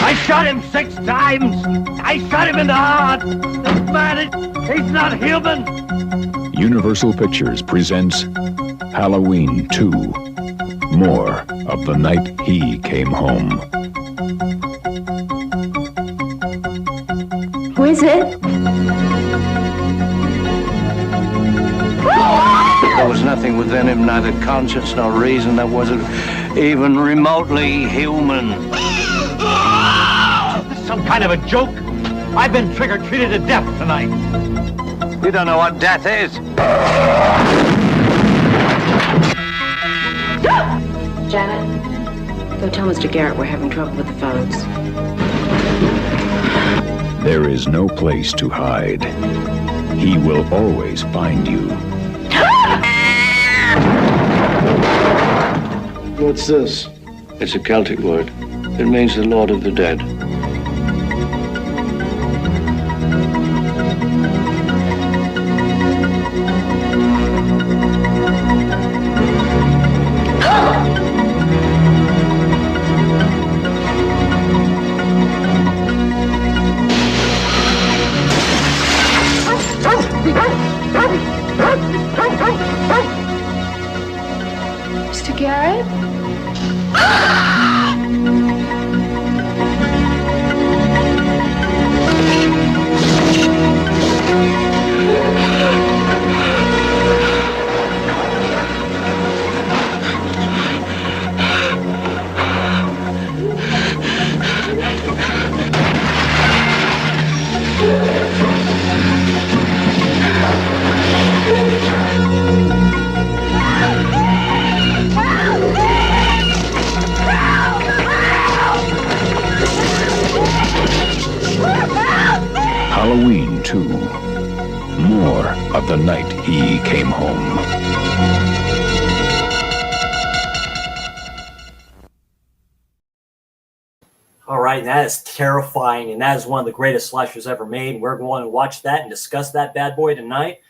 I shot him 6 times. I shot him in the heart. This man, he's not human. Universal Pictures presents Halloween 2, More of the Night He Came Home. Who is it? There was nothing within him, neither conscience nor reason, that wasn't even remotely human. This is some kind of a joke. I've been trigger-treated to death tonight. You don't know what death is. Janet, go tell Mr. Garrett we're having trouble with the phones. There is no place to hide. He will always find you. What's this? It's a Celtic word. It means the Lord of the Dead. Mr. Garrett? Halloween 2, More of the Night He Came Home. All right, that is terrifying, and that is one of the greatest slashers ever made. We're going to watch that and discuss that bad boy tonight.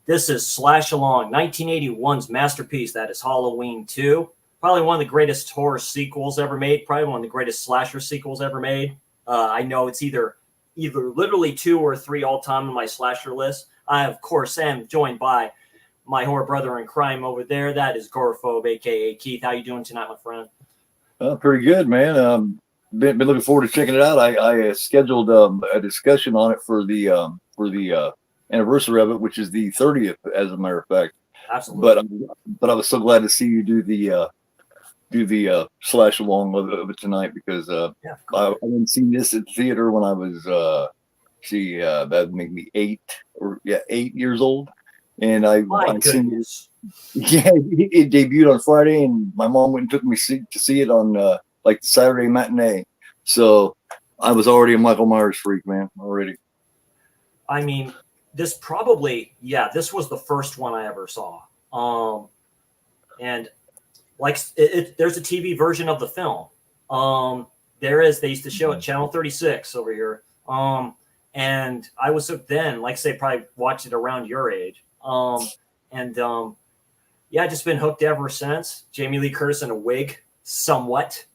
This is Slash Along, 1981's masterpiece. That is Halloween 2. Probably one of the greatest horror sequels ever made. Probably one of the greatest slasher sequels ever made. I know it's either literally 2 or 3 all-time on my slasher list. I, of course, am joined by my horror brother in crime over there. That is Gorophobe, a.k.a. Keith. How you doing tonight, my friend? Pretty good, man. Been looking forward to checking it out. I scheduled a discussion on it for the anniversary of it, which is the 30th, as a matter of fact. Absolutely. But I was so glad to see you do the slash along of it tonight, because I hadn't seen this at the theater when I was that'd make me 8 years old, and I seen this. Yeah, it debuted on Friday, and my mom went and took me to see it on like the Saturday matinee. So I was already a Michael Myers freak, man, already. I mean, this was the first one I ever saw. And like there's a TV version of the film. They used to show it Channel 36 over here. And I was then, like I say, probably watched it around your age. Just been hooked ever since. Jamie Lee Curtis in a wig, somewhat.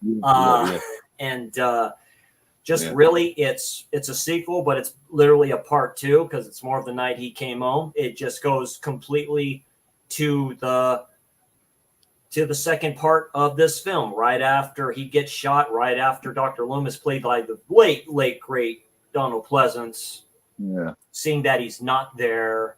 Really, it's a sequel, but it's literally a part 2, because it's More of the Night He Came Home. It just goes completely to the second part of this film, right after he gets shot, right after Dr. Loomis, played by the late great Donald Pleasance. Yeah. Seeing that he's not there,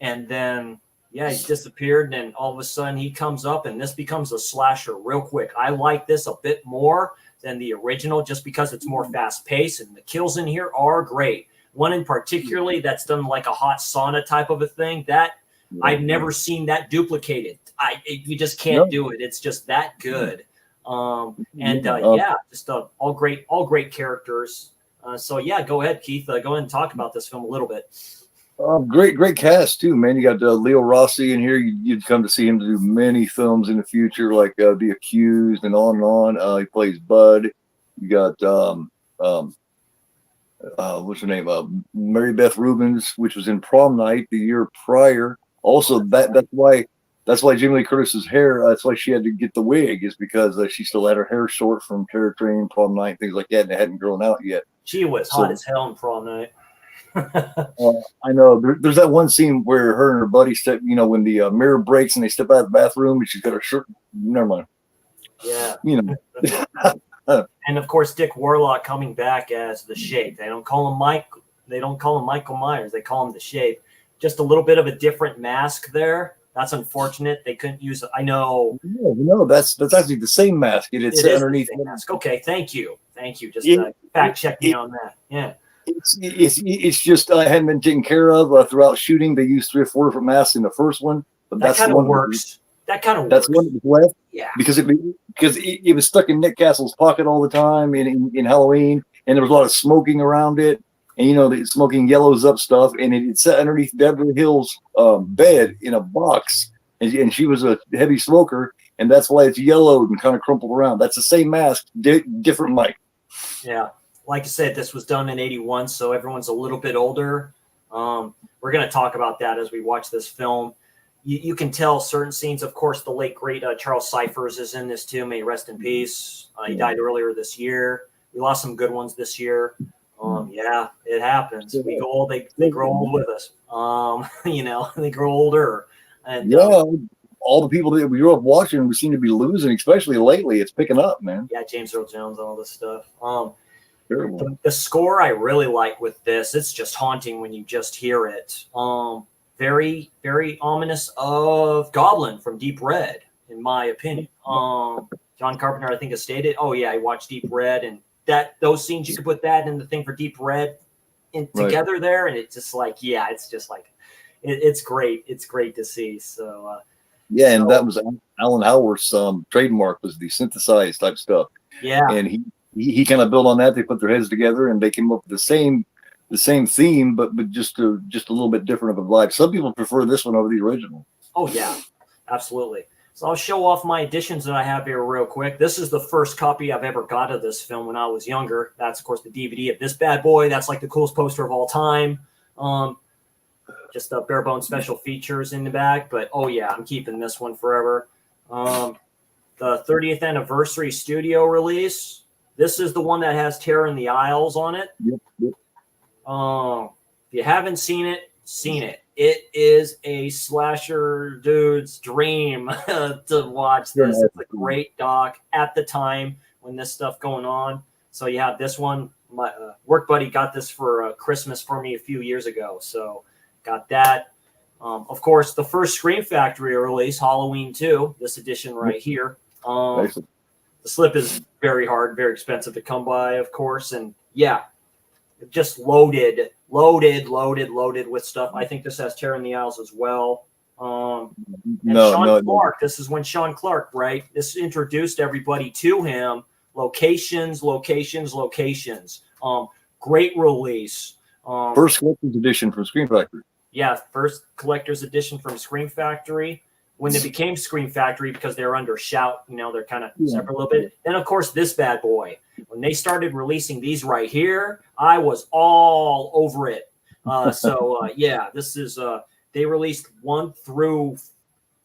and then he disappeared, and all of a sudden he comes up, and this becomes a slasher real quick. I like this a bit more than the original, just because it's more fast paced, and the kills in here are great. One in particularly that's done like a hot sauna type of a thing that I've never seen that duplicated. You just can't do it. It's just that good. All great characters. Go ahead, Keith. Go ahead and talk about this film a little bit. Great cast too, man. You got Leo Rossi in here. You'd come to see him do many films in the future, like The Accused and on and on. He plays Bud. You got what's her name? Mary Beth Rubins, which was in Prom Night the year prior. Also, that's why That's why Jamie Lee Curtis's hair. That's why she had to get the wig, is because she still had her hair short from Terror Train, Prom Night, things like that, and it hadn't grown out yet. She was hot as hell in Prom Night. I know. There's that one scene where her and her buddy step. You know, when the mirror breaks and they step out of the bathroom, and she's got her shirt. Never mind. Yeah. You know. And of course, Dick Warlock coming back as the Shape. They don't call him Mike. They don't call him Michael Myers. They call him the Shape. Just a little bit of a different mask there. That's unfortunate. They couldn't use it. I know. No, that's actually the same mask. It's underneath the mask. Okay, thank you. Just fact check me on that. Yeah. It's just hadn't been taken care of throughout shooting. They used 3 or 4 different masks in the first one, but that kind of works. That's one that was left. Yeah. Because it was stuck in Nick Castle's pocket all the time in Halloween, and there was a lot of smoking around it. And, you know, the smoking yellows up stuff, and it sat underneath Beverly Hill's bed in a box. And she was a heavy smoker, and that's why it's yellowed and kind of crumpled around. That's the same mask, different mic. Yeah. Like I said, this was done in 81, so everyone's a little bit older. We're going to talk about that as we watch this film. You can tell certain scenes. Of course, the late, great Charles Cyphers is in this too. May he rest in peace. He died earlier this year. We lost some good ones this year. Yeah, it happens. We go old, they grow old with us. You know, they grow older. And all the people that we grew up watching, we seem to be losing, especially lately. It's picking up, man. Yeah, James Earl Jones, all this stuff. Terrible. The score I really like with this. It's just haunting when you just hear it. Very, very ominous of Goblin from Deep Red, in my opinion. John Carpenter, I think, has stated, "Oh yeah, I watched Deep Red," and those scenes, you could put that in the thing for Deep Red together there, and it's just like, yeah, it's just like it's great. It's great to see. So and that was Alan Howarth's trademark, was the synthesized type stuff. Yeah, and he kind of built on that. They put their heads together and they came up with the same theme, but just a little bit different of a vibe. Some people prefer this one over the original. Oh yeah, absolutely. So I'll show off my editions that I have here real quick. This is the first copy I've ever got of this film when I was younger. That's, of course, the DVD of this bad boy. That's like the coolest poster of all time. Just the bare bones special features in the back. But, oh, yeah, I'm keeping this one forever. The 30th anniversary studio release. This is the one that has Terror in the Aisles on it. Yep. If you haven't seen it, It is a slasher dude's dream to watch this. It's a great doc at the time when this stuff going on. So you have this one. My work buddy got this for Christmas for me a few years ago. So got that. Of course, the first Scream Factory release, Halloween 2, this edition right here. The slip is very hard, very expensive to come by, of course. And yeah, just loaded with stuff. I think this has Terror in the Aisles as well. Sean Clark. This is when Sean Clark, right? This introduced everybody to him. Locations. Great release. First collector's edition from Scream Factory. Yeah, first collector's edition from Scream Factory. When they became Scream Factory, because they're under Shout, you know, they're kind of separate a little bit. Then, of course, this bad boy. When they started releasing these right here, I was all over it. Yeah, this is they released one through.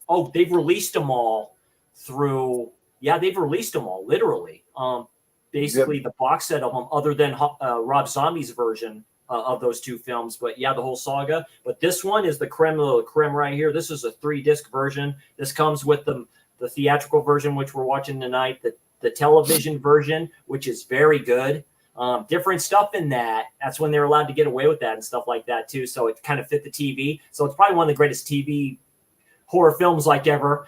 Oh, they've released them all through. Yeah, they've released them all literally. Basically, the box set of them, other than Rob Zombie's version of those two films. But yeah, the whole saga. But this one is the creme of the creme right here. This is a 3-disc version. This comes with the theatrical version, which we're watching tonight. The television version, which is very good. Different stuff in that. That's when they're allowed to get away with that and stuff like that too. So it kind of fit the TV. So it's probably one of the greatest TV horror films like ever.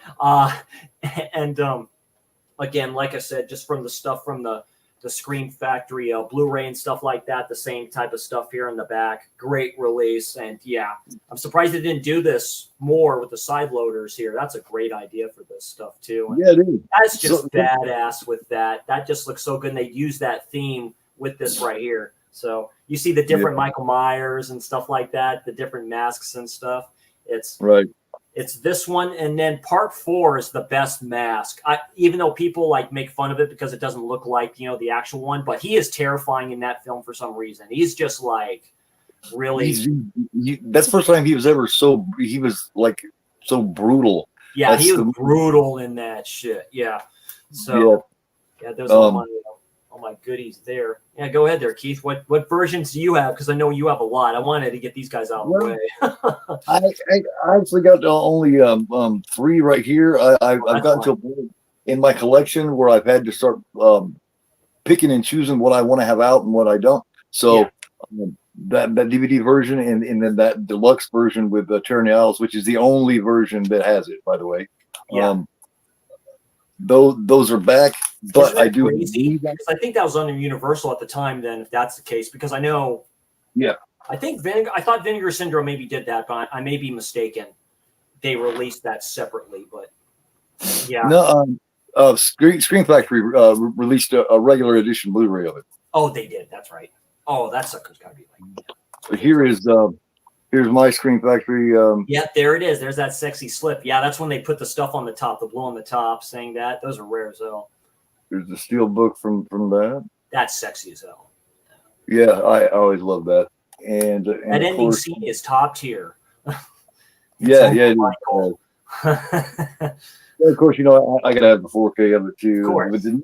Again, like I said, just from the stuff from the Scream Factory Blu-ray and stuff like that, the same type of stuff here in the back. Great release. And yeah, I'm surprised they didn't do this more with the side loaders here. That's a great idea for this stuff too. And yeah, dude. That's just badass with that. That just looks so good. And they use that theme with this right here. So you see the different Michael Myers and stuff like that, the different masks and stuff. It's right. It's this one, and then part 4 is the best mask. Even though people like make fun of it because it doesn't look like, you know, the actual one, but he is terrifying in that film for some reason. He's just like really. That's the first time he was ever so brutal. Yeah, That's he was the- brutal in that shit. Yeah. So yeah, there's all my goodies there. Yeah, go ahead there, Keith. What versions do you have? Because I know you have a lot. I wanted to get these guys out of the way. I actually got only 3 right here. I've gotten to a point in my collection where I've had to start picking and choosing what I want to have out and what I don't. So that DVD version and then that deluxe version with Tyranny Isles, which is the only version that has it, by the way. Yeah. Those are back, but Isn't I that do. crazy? Because I think that was under Universal at the time. Then, if that's the case, because I know. Yeah. I think I thought Vinegar Syndrome maybe did that, but I may be mistaken. They released that separately, but yeah. No, Screen Factory released a regular edition Blu-ray of it. Oh, they did. That's right. Oh, that sucker's got to be like. But here's my Screen Factory. Yeah, there it is. There's that sexy slip. Yeah, that's when they put the stuff on the top, the blue on the top, saying that. Those are rare as hell. There's the steel book from that. That's sexy as hell. Yeah, I always love that. And that ending course, scene is top tier. Yeah. Yeah, of course, I gotta have the 4K of it too. Of course. With the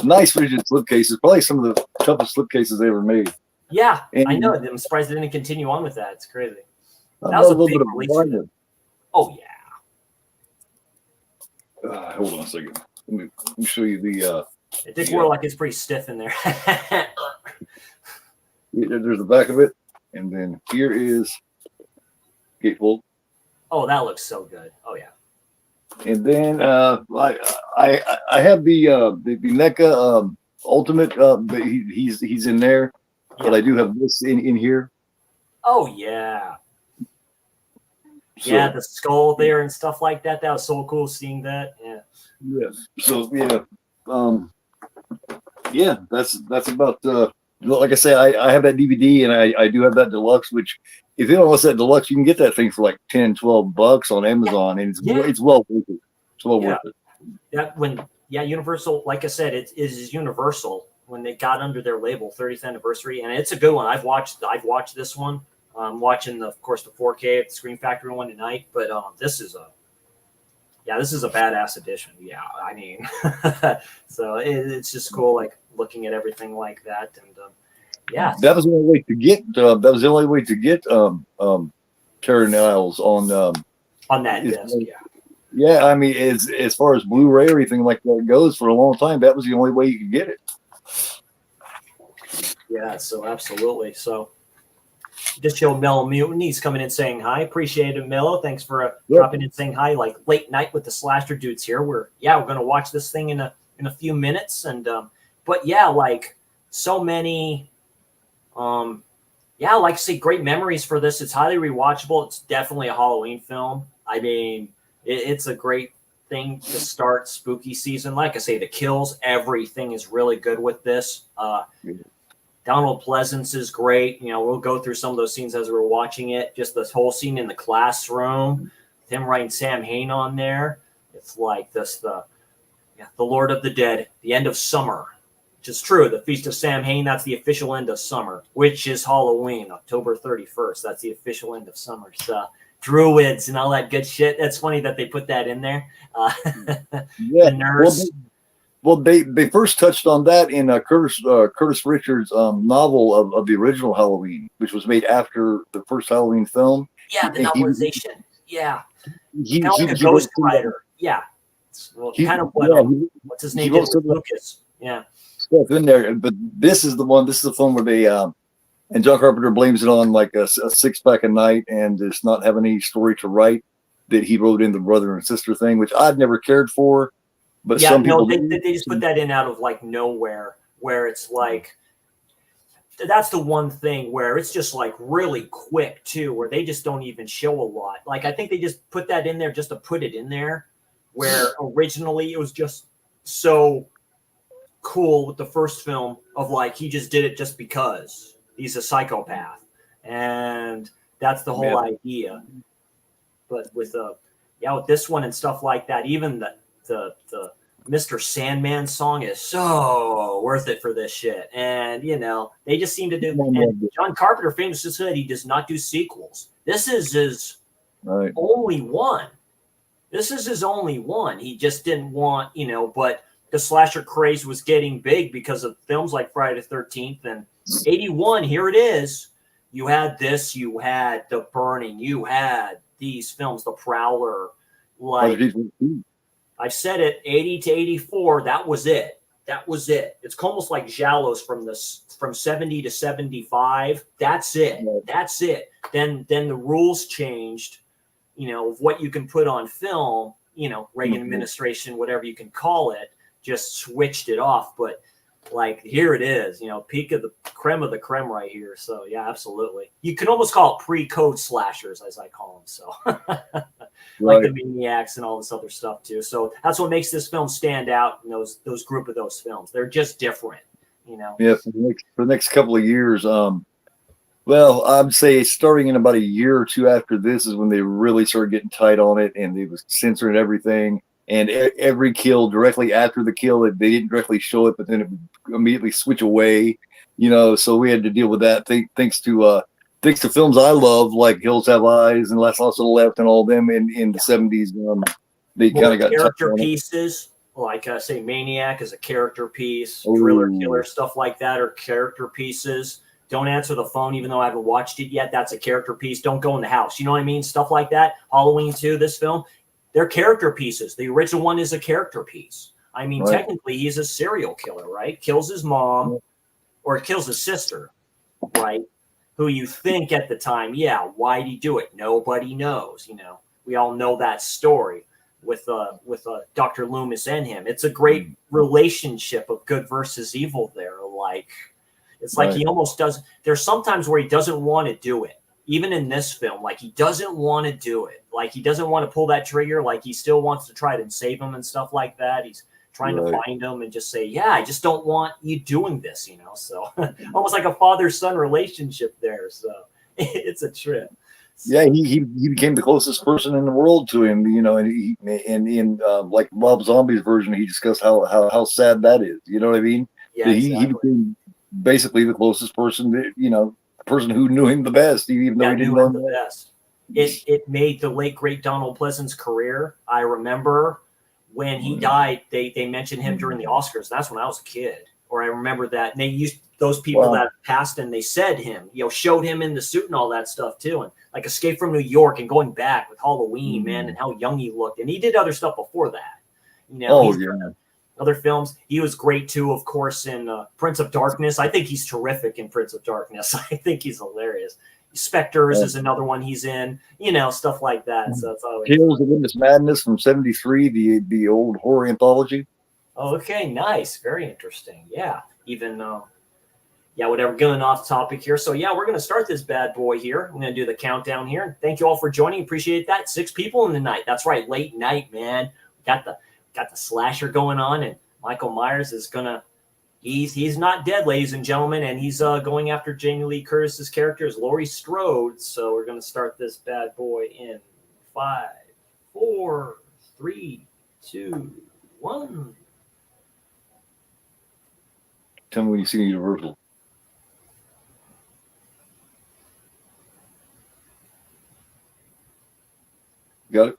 nice rigid slipcases, probably some of the toughest slipcases they ever made. Yeah, And I know. I'm surprised they didn't continue on with that. It's crazy. That was a little big bit of release for them. blinding. Oh yeah. Hold on a second. Let me show you the. It did feel like it's pretty stiff in there. There's the back of it, and then here is gatefold. Oh, that looks so good. Oh yeah. And then I have the NECA Ultimate, but he's in there. But I do have this in here. Oh yeah. So, Yeah, the skull there and stuff like that. That was so cool seeing that. Yeah. Yeah. So yeah, that's about like I say, I have that DVD and I do have that deluxe, which if you don't want that deluxe, you can get that thing for like $10-12 on Amazon, and it's well worth it. It's well worth it. Universal, like I said, it is Universal when they got under their label 30th anniversary, and it's a good one. I've watched this one. I'm watching of course the 4K at the Screen Factory one tonight, but this is a badass edition. Yeah, I mean, so it's just cool, like looking at everything like that, and that was the only way to get Tyranny Isles on that disc. Yeah, I mean, as far as Blu-ray or anything like that goes, for a long time, that was the only way you could get it. Yeah, so absolutely. So just show Mellow Mutant. He's coming in saying hi. Appreciate it, Mellow. Thanks for dropping in saying hi. Like late night with the Slasher dudes here. We're going to watch this thing in a few minutes. And but yeah, like so many. Like I say, great memories for this. It's highly rewatchable. It's definitely a Halloween film. I mean, it's a great thing to start spooky season. Like I say, the kills, everything is really good with this. Donald Pleasance is great. We'll go through some of those scenes as we're watching it. Just this whole scene in the classroom, him writing Sam Hain on there. It's like this, the Lord of the Dead, the end of summer, which is true. The Feast of Sam Hain, that's the official end of summer, which is Halloween, October 31st. That's the official end of summer. So druids and all that good shit. That's funny that they put that in there. The nurse. Well, they first touched on that in Curtis Richards' novel of the original Halloween, which was made after the first Halloween film. Yeah, the novelization. Kind of like a he Ghost Rider. Yeah. Kind of what, what's his name? Lucas. Yeah. Stuff in there, but this is the one. This is the film where they and John Carpenter blames it on like a 6-pack a night and just not having any story to write that he wrote in the brother and sister thing, which I've never cared for. But some people they just put that in out of like nowhere, where it's like that's the one thing where it's just like really quick too, where they just don't even show a lot. Like I think they just put that in there just to put it in there, where originally it was just so cool with the first film of like he just did it just because he's a psychopath, and that's the whole idea. But with with this one and stuff like that, even the Mr. Sandman song is so worth it for this shit. And, they just seem to do. And John Carpenter famously said he does not do sequels. This is his only one. This is his only one. He just didn't want, but the slasher craze was getting big because of films like Friday the 13th. And 81, here it is. You had this, you had The Burning, you had these films, The Prowler. Like, I've said it, 80 to 84, that was it. That was it. It's almost like Giallos from 70 to 75. That's it. That's it. Then the rules changed, of what you can put on film, Reagan administration, whatever you can call it, just switched it off. But like, here it is, peak of the creme right here. So yeah, absolutely. You can almost call it pre-code slashers, as I call them. So like the Maniacs and all this other stuff too. So that's what makes this film stand out in those group of those films. They're just different, Yeah, for the next couple of years, well, I'd say starting in about a year or two after this is when they really started getting tight on it, and they was censoring everything. And every kill directly after the kill, they didn't directly show it, but then it would immediately switch away. So we had to deal with that. Thanks to films I love, like Hills Have Eyes and Last House on the Left, and all of them in the 70s. They kind of got character pieces, like say Maniac is a character piece, Thriller Killer, stuff like that are character pieces. Don't answer the phone, even though I haven't watched it yet. That's a character piece. Don't go in the house. You know what I mean? Stuff like that. Halloween 2, this film. They're character pieces. The original one is a character piece. I mean, technically, he's a serial killer, right? Kills his mom or kills his sister, right? Who you think at the time, why'd he do it? Nobody knows, We all know that story with Dr. Loomis and him. It's a great relationship of good versus evil there. Like, it's like he almost does. There's sometimes where he doesn't want to do it. Even in this film, like, he doesn't want to do it. Like, he doesn't want to pull that trigger. Like, he still wants to try to save him and stuff like that. He's trying to find him and just say, I just don't want you doing this, So almost like a father-son relationship there. So it's a trip. Yeah, he became the closest person in the world to him, and in like Rob Zombie's version, he discussed how sad that is. You know what I mean? Yeah, he became basically the closest person that, person who knew him the best, even though he didn't know him the best. It made the late great Donald Pleasant's career. I remember when he died, they mentioned him during the Oscars. That's when I was a kid, or I remember that. And they used those people that passed, and they said him, showed him in the suit and all that stuff too, and like Escape from New York and Going Back with Halloween, man, and how young he looked. And he did other stuff before that. Other films. He was great too, of course, in Prince of Darkness. I think he's terrific in Prince of Darkness. I think he's hilarious. Spectres is another one he's in, stuff like that. So it's always Tales of Witness Madness from '73, the old horror anthology. Okay, nice, very interesting. Yeah, even whatever. Going off topic here. So we're gonna start this bad boy here. I'm gonna do the countdown here. And thank you all for joining. Appreciate that. 6 people in the night. That's right, late night, man. Got the slasher going on, and Michael Myers is gonna he's not dead, ladies and gentlemen, and he's going after Jamie Lee Curtis's character as Laurie Strode. So we're gonna start this bad boy in 5, 4, 3, 2, 1. Tell me when you see Universal. Got it.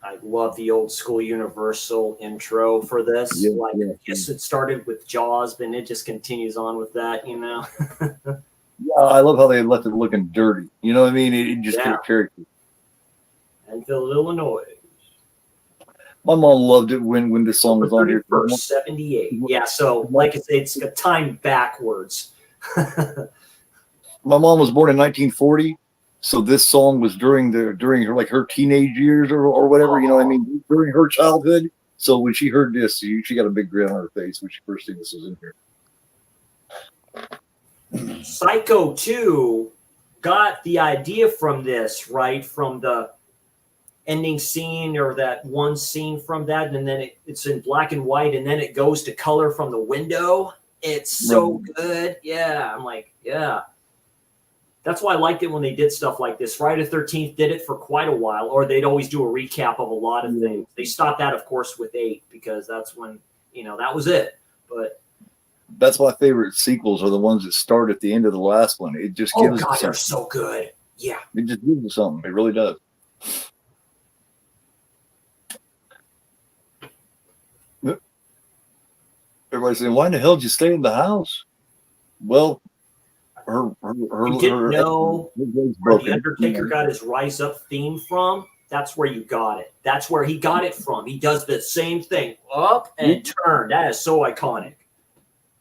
I love the old school Universal intro for this. Yes, it started with Jaws, but it just continues on with that, Yeah, I love how they left it looking dirty. You know what I mean? It just gave character. Enfield, Illinois. My mom loved it when this song was on here. 78. Yeah, so like I say, it's a time backwards. My mom was born in 1940. So this song was during her like her teenage years or whatever, you know what I mean, during her childhood. So when she heard this, she got a big grin on her face when she first seen this was in here. Psycho 2 got the idea from this, right? From the ending scene or that one scene from that, and then it's in black and white, and then it goes to color from the window. It's so good. Yeah, I'm like, yeah. That's why I liked it when they did stuff like this. Friday the 13th did it for quite a while, or they'd always do a recap of a lot of things. They stopped that, of course, with 8 because that's when, that was it. But that's my favorite sequels are the ones that start at the end of the last one. It just gives God, they're so good. Yeah. It just gives you something. It really does. everybody's saying, "Why in the hell did you stay in the house?" Well, You didn't know where the Undertaker got his Rise Up theme from. That's where you got it. That's where he got it from. He does the same thing, up and turn. That is so iconic.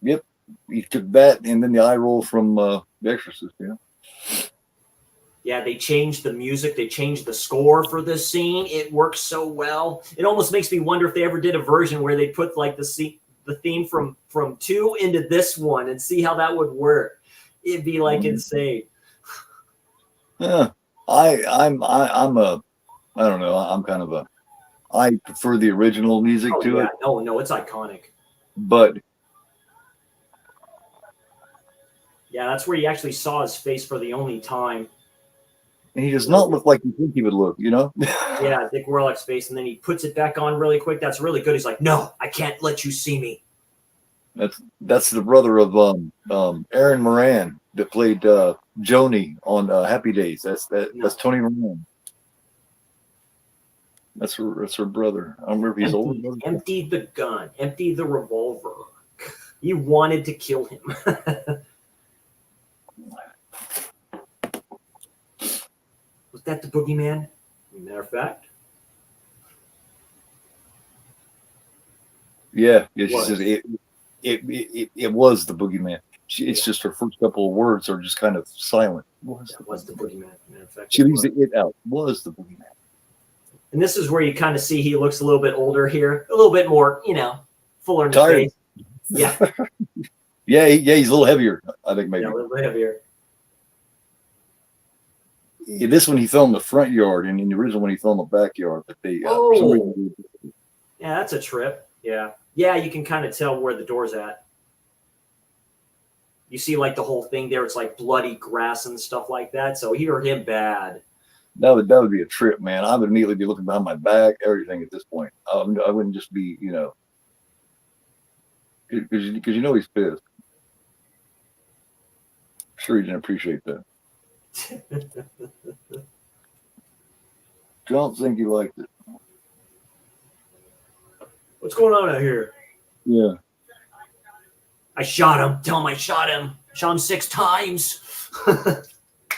Yep, he took that and then the eye roll from The Exorcist. Yeah. Yeah, they changed the music. They changed the score for this scene. It works so well. It almost makes me wonder if they ever did a version where they put like the theme from 2 into this one and see how that would work. It'd be like insane. Yeah, I don't know. I'm kind of I prefer the original music to it. No, it's iconic. But yeah, that's where you actually saw his face for the only time. and he does not look like you think he would look, you know? Yeah, Dick Warlock's face, and then he puts it back on really quick. That's really good. He's like, "No, I can't let you see me." That's the brother of Aaron Moran that played Joni on Happy Days. That's Tony Moran. That's her brother. I don't remember if he's older. Emptied the gun. Emptied the revolver. You wanted to kill him. Was that the boogeyman? Matter of fact. Yeah, she says it was the boogeyman. It's just her first couple of words are just kind of silent. Was the boogeyman? Matter of fact, she leaves it out. Was the boogeyman? And this is where you kind of see he looks a little bit older here, a little bit more, fuller in the Tired. face. Yeah. yeah, he's a little heavier. I think maybe a little bit heavier. Yeah, this one he filmed the front yard, and in the original one he filmed the backyard. But they, for some reason, yeah, that's a trip. Yeah, you can kind of tell where the door's at. You see, like the whole thing there. It's like bloody grass and stuff like that. So he hurt him bad. That would be a trip, man. I would immediately be looking behind my back, everything at this point. I wouldn't just be, because he's pissed. I'm sure he didn't appreciate that. Don't think he liked it. What's going on out here? Yeah. I shot him. Tell him I shot him. Shot him 6 times.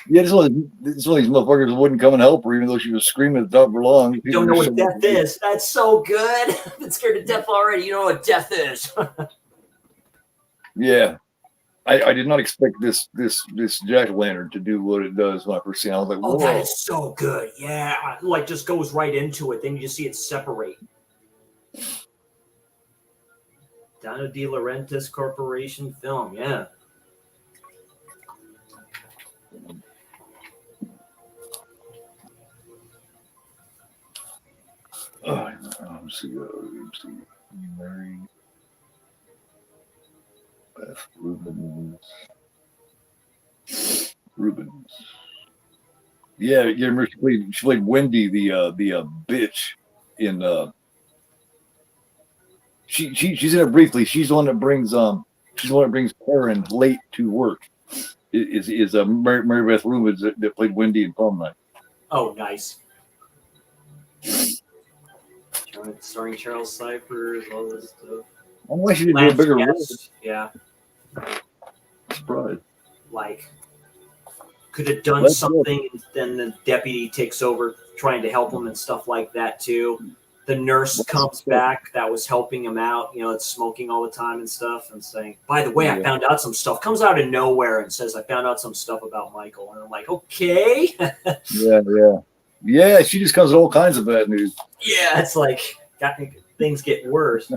Yeah, this one of these motherfuckers wouldn't come and help her, even though she was screaming at the top of her lungs. You don't know what death is. That's so good. I've been scared to death already. You know what death is. Yeah. I did not expect this jack-o'-lantern to do what it does when I first seen it. I was like, whoa. Oh, that is so good. Yeah. Like just goes right into it. Then you just see it separate. Dino De Laurentiis Corporation film. Yeah. Let's see. Mary Beth Rubens. Yeah, you remember she played Wendy, the bitch in she's in it briefly. She's the one that brings Karen late to work. Is Mary Beth Rubens that played Wendy in Prom Night. Oh, nice. Starring Charles Cyphers, all this stuff. I wonder she didn't do a bigger role. Yeah. Surprise. Like, could have done something, and then the deputy takes over trying to help him and stuff like that, too. The nurse comes back that was helping him out, it's smoking all the time and stuff, and saying, by the way, I found out some stuff. Comes out of nowhere and says, I found out some stuff about Michael. And I'm like, okay. Yeah, she just comes with all kinds of bad news. Yeah, it's like things get worse.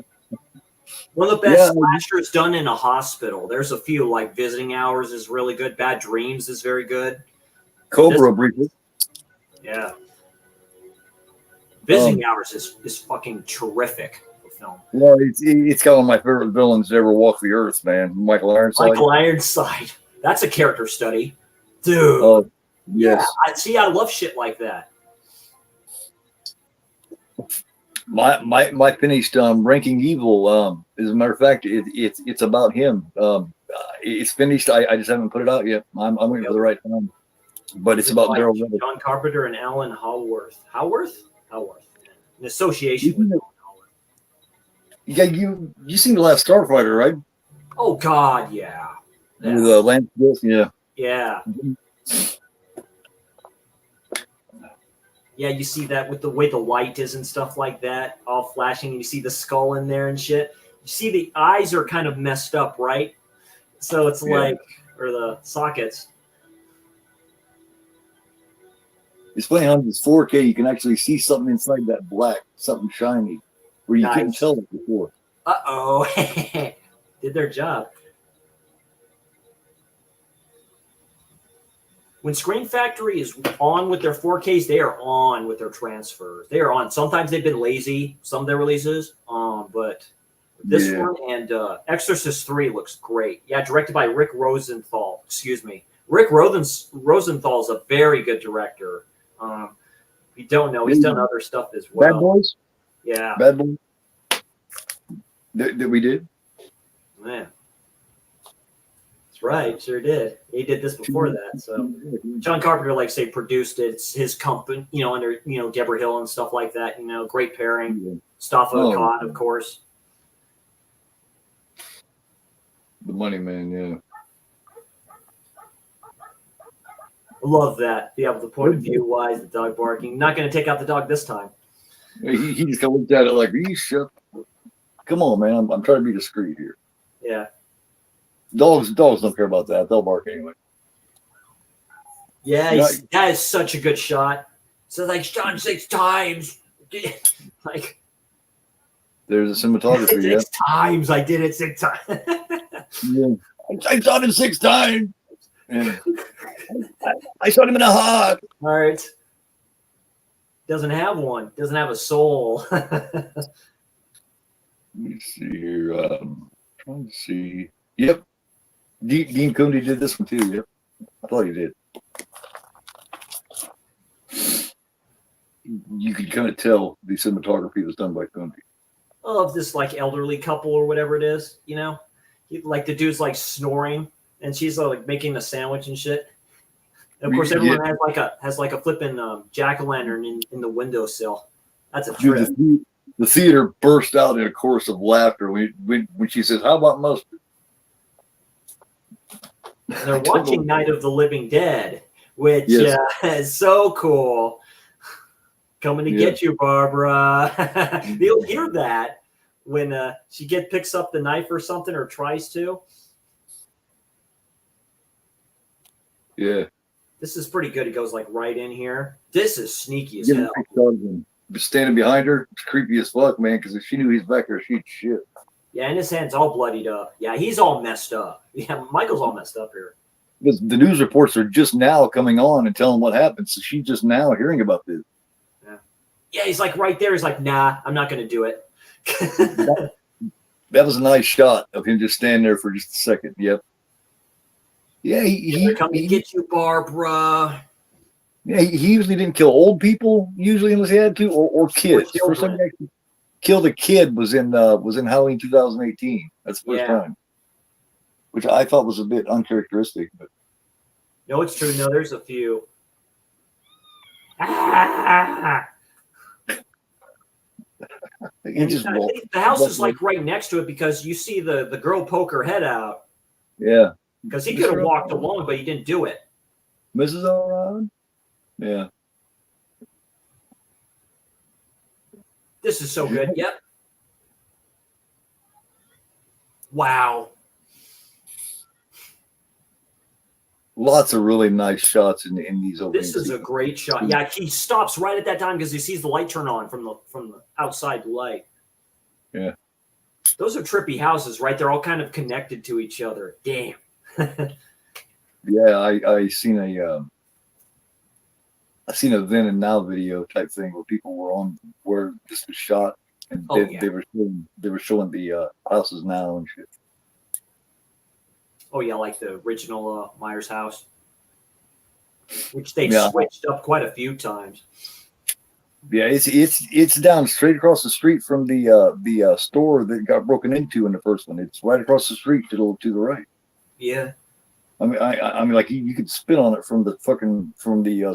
One of the best slashers done in a hospital. There's a few, like Visiting Hours is really good. Bad Dreams is very good. Cobra briefly. Yeah. Visiting Hours is fucking terrific for film. Well, it's got one of my favorite villains to ever walk the earth, man. Michael Ironside. Michael Ironside. That's a character study. Dude. Oh, yes. Yeah, I love shit like that. My finished Ranking Evil. As a matter of fact, it's about him. It's finished. I just haven't put it out yet. I'm waiting for the right time. But it's about Daryl Reynolds. John Carpenter and Alan Howarth. Howarth? In association with Alan Howarth. Yeah, you seen the last Starfighter, right? Oh God, yeah. With Lance Wilson, yeah. Yeah, you see that with the way the light is and stuff like that, all flashing. And you see the skull in there and shit. You see the eyes are kind of messed up, right? So it's like, or the sockets. It's funny how this 4K you can actually see something inside that black, something shiny, where you couldn't tell it before. Uh-oh. Did their job. When Screen Factory is on with their 4Ks, they are on with their transfers. They are on. Sometimes they've been lazy, some of their releases, but this one and Exorcist 3 looks great. Yeah, directed by Rick Rosenthal. Excuse me. Rick Rosenthal is a very good director. If you don't know, he's done other stuff as well. Bad Boys? Yeah. Bad Boys? That we did? Man. That's right. Sure did. He did this before that. So John Carpenter, like say, produced it. It's his company, under, Deborah Hill and stuff like that. Great pairing. Stafford Khan, of course. The Money Man, yeah. Love that. Yeah, the point of view wise, the dog barking. Not going to take out the dog this time. He just kind of looked at it like, "Are you shut? Come on, man. I'm trying to be discreet here." Yeah. Dogs don't care about that. They'll bark anyway. Yeah, that is such a good shot. So like shot 6 times. Like there's a cinematography. 6 times. I did it 6 times. Yeah. I shot him 6 times. Yeah. I shot him in the heart. All right. Doesn't have one. Doesn't have a soul. Let me see here. Trying to see. Yep. Dean Cundey did this one too. Yep. I thought he did. You could kind of tell the cinematography was done by Cundey. Of this like elderly couple or whatever it is, like the dude's like snoring and she's like making a sandwich and shit. And of course, everyone has like a flipping jack-o'-lantern in the windowsill. That's a trip. Dude, the theater burst out in a chorus of laughter when she says, "How about mustard?" They're watching Night of the Living Dead, which is so cool. Coming to get you, Barbara. You'll hear that when she picks up the knife or something or tries to. Yeah. This is pretty good. It goes like right in here. This is sneaky as hell. Standing behind her, it's creepy as fuck, man, because if she knew he's back there, she'd shit. Yeah, and his hand's all bloodied up. Yeah, he's all messed up. Yeah, Michael's all messed up here. Because the news reports are just now coming on and telling what happened, so she's just now hearing about this. Yeah, he's like right there. He's like, "Nah, I'm not going to do it." That was a nice shot of him just standing there for just a second. Yep. Yeah, he come to get you, Barbara. Yeah, he usually didn't kill old people, usually unless he had to, or kids. First time he actually killed a kid was in Halloween 2018. That's the first time, which I thought was a bit uncharacteristic. But no, it's true. No, there's a few. The house is like right next to it because you see the girl poke her head out. Yeah. Because he could have walked along, but he didn't do it. Mrs. O'Ryan? Yeah. This is so good. Yep. Wow. Lots of really nice shots in these openings. This is a great shot. Yeah, he stops right at that time because he sees the light turn on from the outside light. Yeah. Those are trippy houses, right? They're all kind of connected to each other. Damn. Yeah, I seen a then and now video type thing where people were on where this was shot, and they were showing the houses now and shit. Oh yeah, like the original Myers house, which they've switched up quite a few times. Yeah, it's down straight across the street from the store that got broken into in the first one. It's right across the street to the right. Yeah. I mean, like you could spit on it from the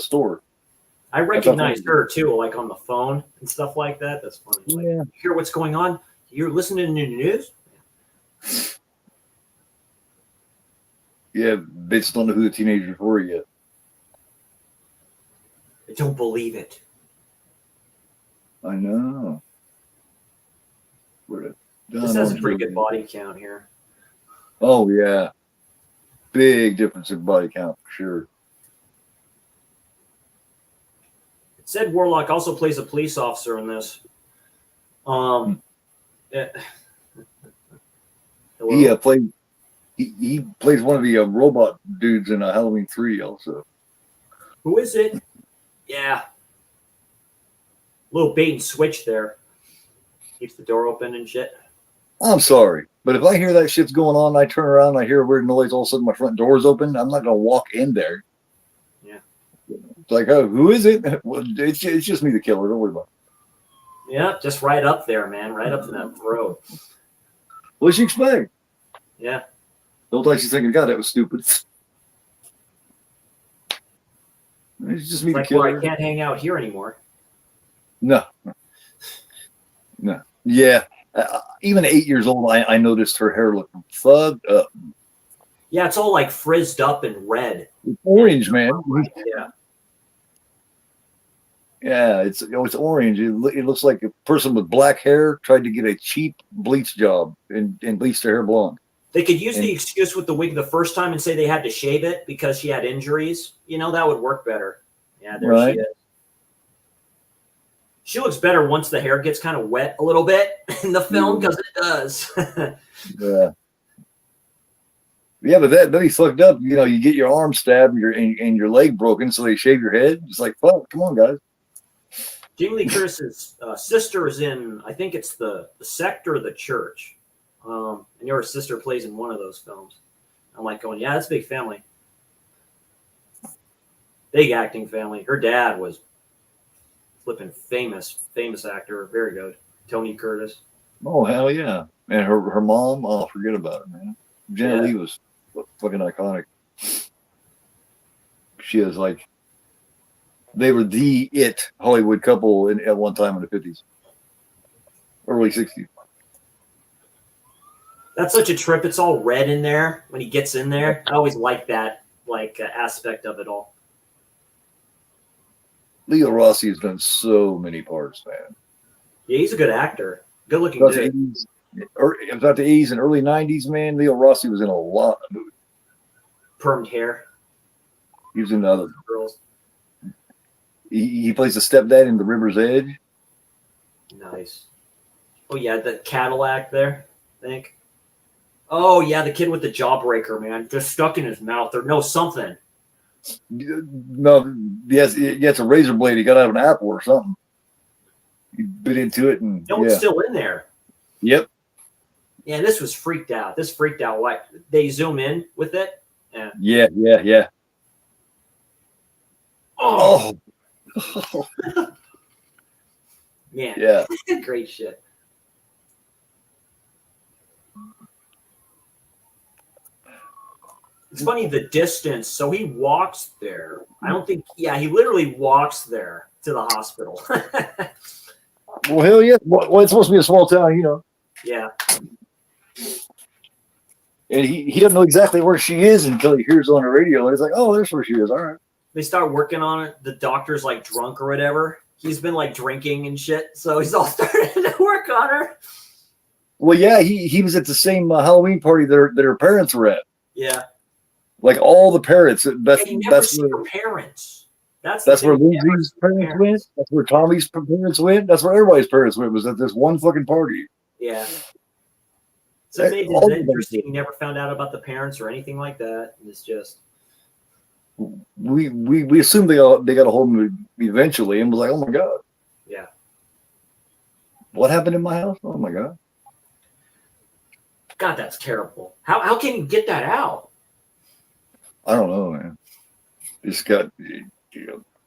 store. I recognized her too, like on the phone and stuff like that. That's funny. Like, yeah. you hear what's going on? You're listening to the news? Yeah, they just don't know who the teenagers were yet. I don't believe it. I know. This has a pretty good body count here. Oh, yeah. Big difference in body count, for sure. It said Warlock also plays a police officer in this. Hello? He plays one of the robot dudes in Halloween 3 also. Who is it? Yeah. Little bait and switch there. Keeps the door open and shit. I'm sorry, but if I hear that shit's going on, I turn around and I hear a weird noise, all of a sudden my front door's open, I'm not going to walk in there. Yeah. It's like, oh, who is it? Well, it's just me, the killer. Don't worry about it. Yeah, just right up there, man. Right up in that throat. What'd she expect? Yeah. Don't like she's thinking, God, that was stupid. It's just me, Like the where killer. I can't hang out here anymore. No. Yeah. Even 8 years old, I noticed her hair looked fucked up. Yeah, it's all like frizzed up and red. It's orange, man. Yeah. Yeah, it's orange. It looks like a person with black hair tried to get a cheap bleach job and bleached their hair blonde. They could use the excuse with the wig the first time and say they had to shave it because she had injuries. You know, that would work better. Yeah, there Right. she is. She looks better once the hair gets kind of wet a little bit in the film because it does. Yeah. Yeah, but then he's fucked up. You know, you get your arm stabbed and your leg broken, so they shave your head. It's like, fuck, come on, guys. Jamie Lee Curtis's sister is in, I think it's the Sect or the Church. And your sister plays in one of those films. I'm like going, yeah, that's a big family. Big acting family. Her dad was flipping famous actor. Very good. Tony Curtis. Oh, hell yeah. And her mom, oh, forget about it, man. Janet Leigh was fucking iconic. She is like, they were the Hollywood couple at one time in the 50s, early 60s. That's such a trip. It's all red in there when he gets in there. I always like that aspect of it all. Leo Rossi has done so many parts, man. Yeah, he's a good actor. Good looking About dude. the 80s and early 90s, man. Leo Rossi was in a lot of movies. Permed hair. He was in other Girls. He plays the stepdad in The River's Edge. Nice. Oh, yeah, the Cadillac there, I think. Oh, yeah, the kid with the jawbreaker, man. Just stuck in his mouth or no, something. No, yes, it's a razor blade. He got out of an apple or something. He bit into it and No, it's still in there. Yep. Yeah, this was freaked out. This freaked out. Why they zoom in with it? Yeah. Oh, Oh. man. Yeah. Great shit. It's funny the distance. So he walks there. I don't think. Yeah, he literally walks there to the hospital. Well, hell yeah. Well, it's supposed to be a small town, you know. Yeah. And he doesn't know exactly where she is until he hears it on the radio. And he's like, oh, there's where she is. All right. They start working on it. The doctor's like drunk or whatever. He's been like drinking and shit. So he's all starting to work on her. Well, yeah, he was at the same Halloween party that her parents were at. Yeah. Like all the parents. That's You never see where, her parents. That's where the thing, you never Lindsay's see her parents went. That's where Tommy's parents went. That's where everybody's parents went. Was at this one fucking party. Yeah. So maybe all it's the interesting. You never found out about the parents or anything like that. It's just We assumed they got a hold of him eventually and was like, oh my god. Yeah. What happened in my house? Oh my god. God, that's terrible. How can you get that out? I don't know, man. It's got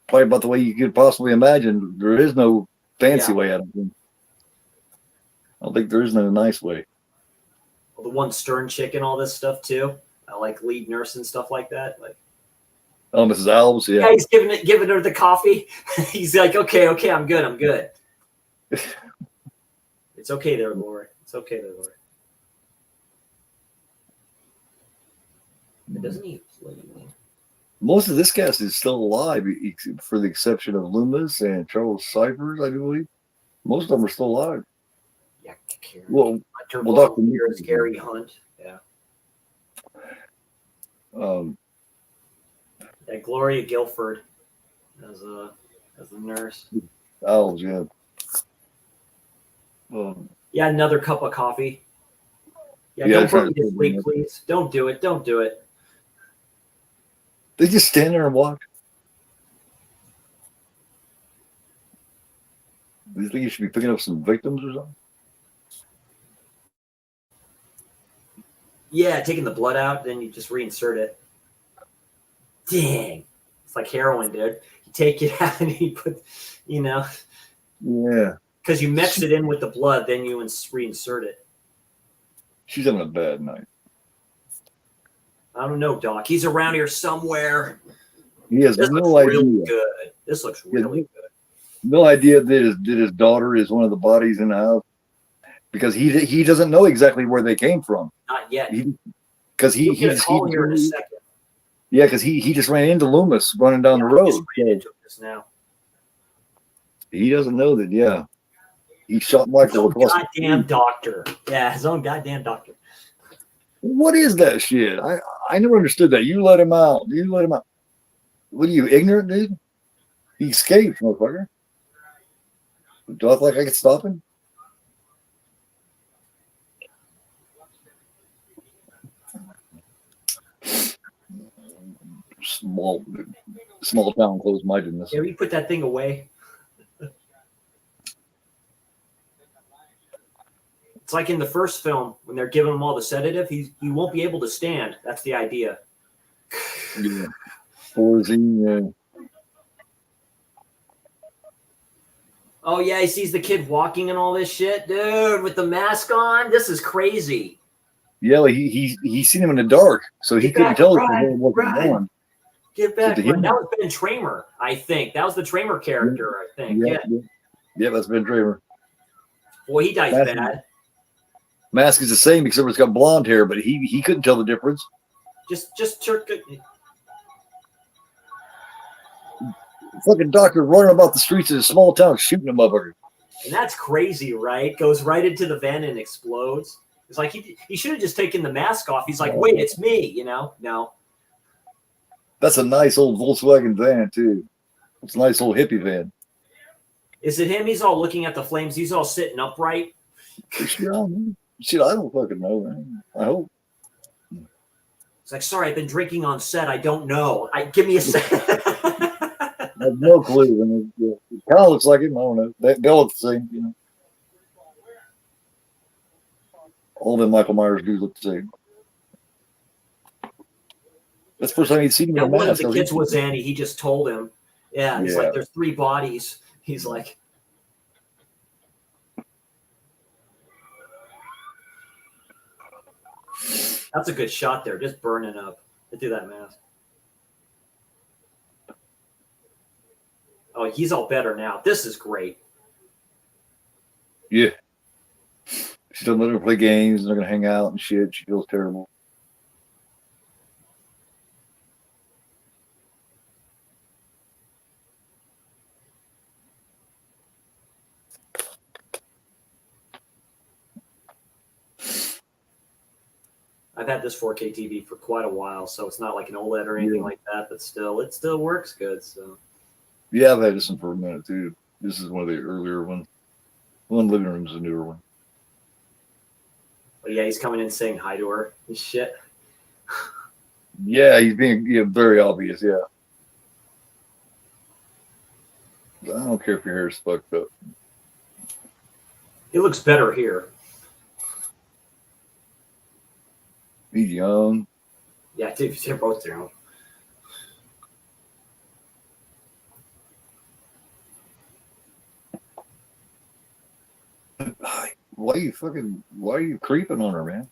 probably about the way you could possibly imagine. There is no fancy way out of it. I don't think there is no nice way. Well, the one Stern chick and all this stuff too. I like lead nurse and stuff like that. Like, Oh, Mrs. Alves, yeah, he's giving her the coffee. He's like, okay, I'm good. It's okay there, Lord. okay, Lord. But doesn't he play? Most of this cast is still alive, for the exception of Loomis and Charles Cyphers, I believe. Most of them are still alive. Yeah, Carrie. Well, Hunter well, Dr. Volunteers, Gary Hunt. Yeah. Um, And Gloria Guilford as a nurse. Owls, yeah. Yeah, another cup of coffee. Yeah, Yeah, don't try put me to to put sleep, me in. please. Don't do it. Don't do it. They just stand there and watch. Do you think you should be picking up some victims or something? Yeah, taking the blood out, then you just reinsert it. Dang. It's like heroin, dude. You take it out and you put, Yeah. because you mix it in with the blood, then you reinsert it. She's having a bad night. I don't know, Doc. He's around here somewhere. He has This no looks really idea. good. This looks really good. No idea that his daughter is one of the bodies in the house, because he doesn't know exactly where they came from. Not yet. Because You'll get a call here in a second. Yeah, because he just ran into Loomis running down the I road. just ran into this now. He doesn't know that. Yeah, he shot His Michael own across. goddamn doctor. Yeah, his own goddamn doctor. What is that shit? I never understood that. You let him out. You let him out. What are you, ignorant, dude? He escaped, motherfucker. Do I look like I could stop him? Small town closed-mindedness. Yeah, you put that thing away. It's like in the first film when they're giving him all the sedative. He won't be able to stand. That's the idea. Yeah. Or is he? Oh yeah, he sees the kid walking and all this shit, dude, with the mask on. This is crazy. Yeah, he's seen him in the dark, so he Get couldn't back, tell run, what was run. going on. Get back! So That was Ben Tramer, I think. That was the Tramer character, I think. Yeah, that's Ben Tramer. Boy, he dies That's- bad. Mask is the same except it's got blonde hair, but he couldn't tell the difference. Just jerk it. Fucking doctor running about the streets of a small town shooting a motherfucker. And that's crazy, right? Goes right into the van and explodes. It's like he should have just taken the mask off. He's like, wait, it's me, No. That's a nice old Volkswagen van too. It's a nice old hippie van. Is it him? He's all looking at the flames. He's all sitting upright. Shit, I don't fucking know, man. I hope. It's like, sorry, I've been drinking on set. I don't know. Give me a second. I have no clue. I mean, it kind of looks like him. I don't know. They all look the same, All the Michael Myers dudes look the same. That's the first time he'd seen him in a One of mask. the kids was Annie. He just told him. Yeah, he's Yeah. like, there's 3 bodies. He's like, that's a good shot there. Just burning up. They do that mask. Oh, he's all better now. This is great. Yeah. She doesn't let her play games, and they're gonna hang out and shit. She feels terrible. I've had this 4K TV for quite a while, so it's not like an OLED or anything like that, but still, it still works good. So Yeah, I've had this one for a minute too. This is one of the earlier ones. One living room is a newer one. but yeah, he's coming in saying hi to her and shit. Yeah, he's being very obvious. Yeah. I don't care if your hair is fucked up. It looks better here. He's young. Yeah, dude, they're both young. Why are you creeping on her, man?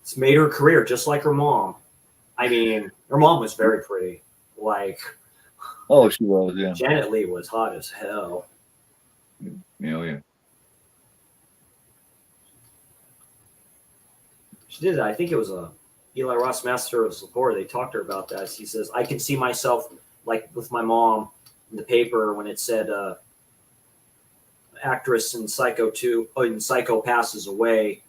It's made her career just like her mom. I mean, her mom was very pretty. Like, Oh, she was, yeah. Janet Leigh was hot as hell. Yeah. She did. I think it was a Eli Roth, Master of Support. They talked to her about that. She says, I can see myself like with my mom in the paper when it said actress in Psycho 2 in Psycho passes away.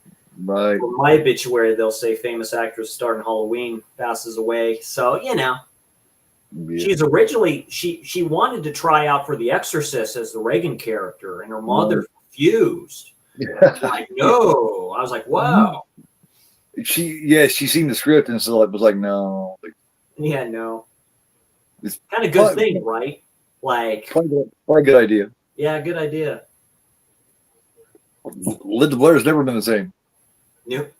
Right. For my obituary, they'll say famous actress starring Halloween passes away. So, Yeah. she's originally she wanted to try out for The Exorcist as the Reagan character, and her mother refused. Like, no. I was like, wow. She seen the script and so it was like, no. Yeah, no. It's kind of good thing, right? Like, probably a good idea. Yeah, good idea. Linda Blair's never been the same. Nope.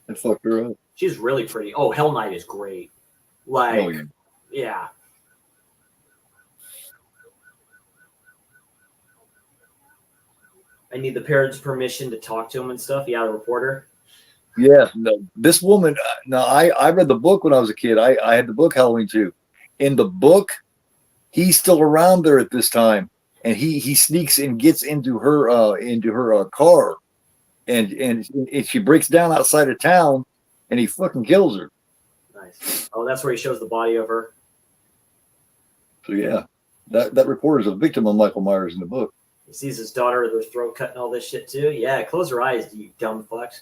It fucked her up. She's really pretty. Oh, Hell Night is great. Like, Oh, yeah. yeah. I need the parents' permission to talk to him and stuff. Yeah, the reporter. Yeah, no, this woman. No, I read the book when I was a kid. I had the book Halloween 2. In the book, he's still around there at this time, and he sneaks and gets into her car, and she breaks down outside of town, and he fucking kills her. Nice. Oh, that's where he shows the body of her. So yeah, that reporter is a victim of Michael Myers in the book. He sees his daughter with her throat cut and all this shit too. Yeah, close your eyes, you dumb fucks.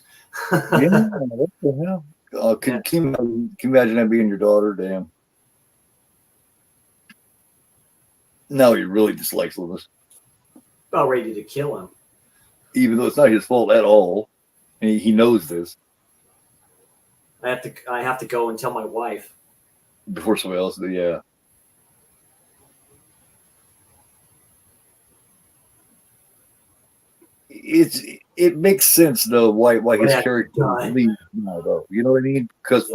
Yeah, what the hell? Can you imagine that being your daughter? Damn. No, he really dislikes Loomis, About ready to kill him. even though it's not his fault at all, and he knows this I have to go and tell my wife. before somebody else. Yeah. It makes sense though why his character leaves now though. You know what I mean? Because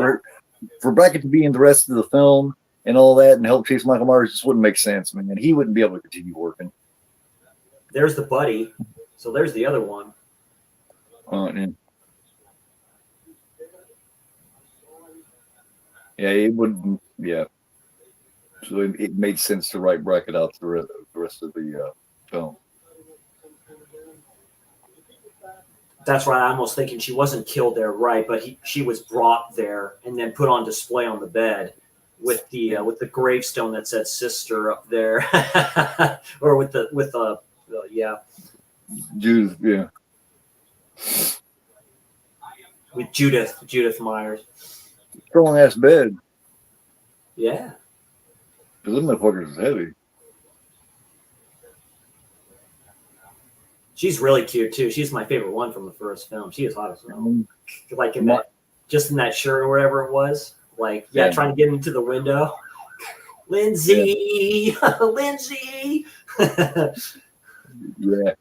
for Brackett to be in the rest of the film and all that and help chase Michael Myers just wouldn't make sense, man. He wouldn't be able to continue working. There's the buddy. So there's the other one. Yeah, it wouldn't. Yeah. So it made sense to write Brackett out the rest of the film. That's right. I'm almost thinking she wasn't killed there, right? But she was brought there and then put on display on the bed with the gravestone that said "sister" up there, or with yeah. Judith, yeah. With Judith Myers. Strong ass bed. Yeah. Because them motherfuckers is heavy. She's really cute too. She's my favorite one from the first film. She is hot as hell. Like in that shirt or whatever it was. Like, trying to get into the window. Lindsay, Lindsay. Yeah.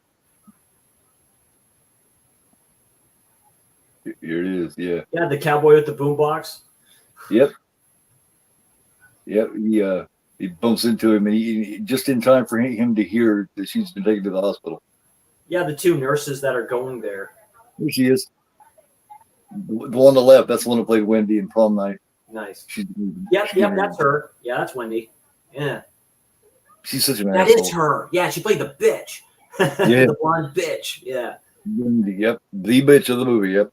Here it is. Yeah. Yeah, the cowboy with the boombox. Yep. He bumps into him, and he just in time for him to hear that she's been taken to the hospital. Yeah, the two nurses that are going there. Here she is. The one on the left, that's the one that played Wendy in Prom Night. Nice. Yep, that's her. Yeah, that's Wendy. Yeah. She's such an That asshole. is her. Yeah, she played the bitch. Yeah. The blonde bitch. Yeah. Wendy, yep. The bitch of the movie, yep.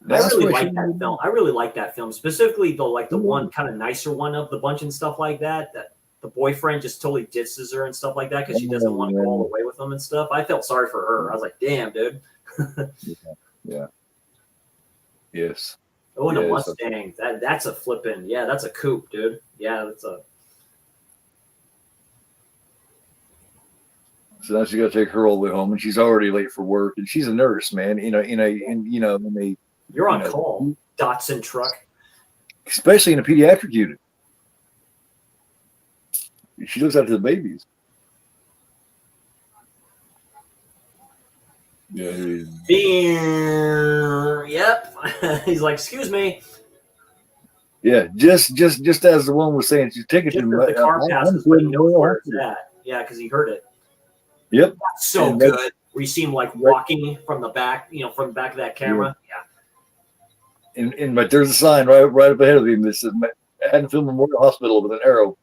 I really like that film. I really like that film. Specifically, though, like the one kind of nicer one of the bunch and stuff like that. That the boyfriend just totally disses her and stuff like that because she doesn't want to go all the way with him and stuff. I felt sorry for her. I was like, damn, dude. Yeah. Yes. Oh, and a Mustang. That's a flippin'. Yeah, that's a coupe, dude. Yeah, that's a. So now she got to take her all the way home, and she's already late for work, and she's a nurse, man. You're on call, Datsun truck. Especially in a pediatric unit. She looks after the babies. Yeah. Yep. He's like, excuse me. Yeah, just as the one was saying, she's taking Just him. the car passes, but he knows where it's at. Yeah, because he heard it. Yep. That's so And good. Where you see him like walking from the back, from the back of that camera. Yeah. But there's a sign right up ahead of him that says Haddonfield Memorial Hospital with an arrow.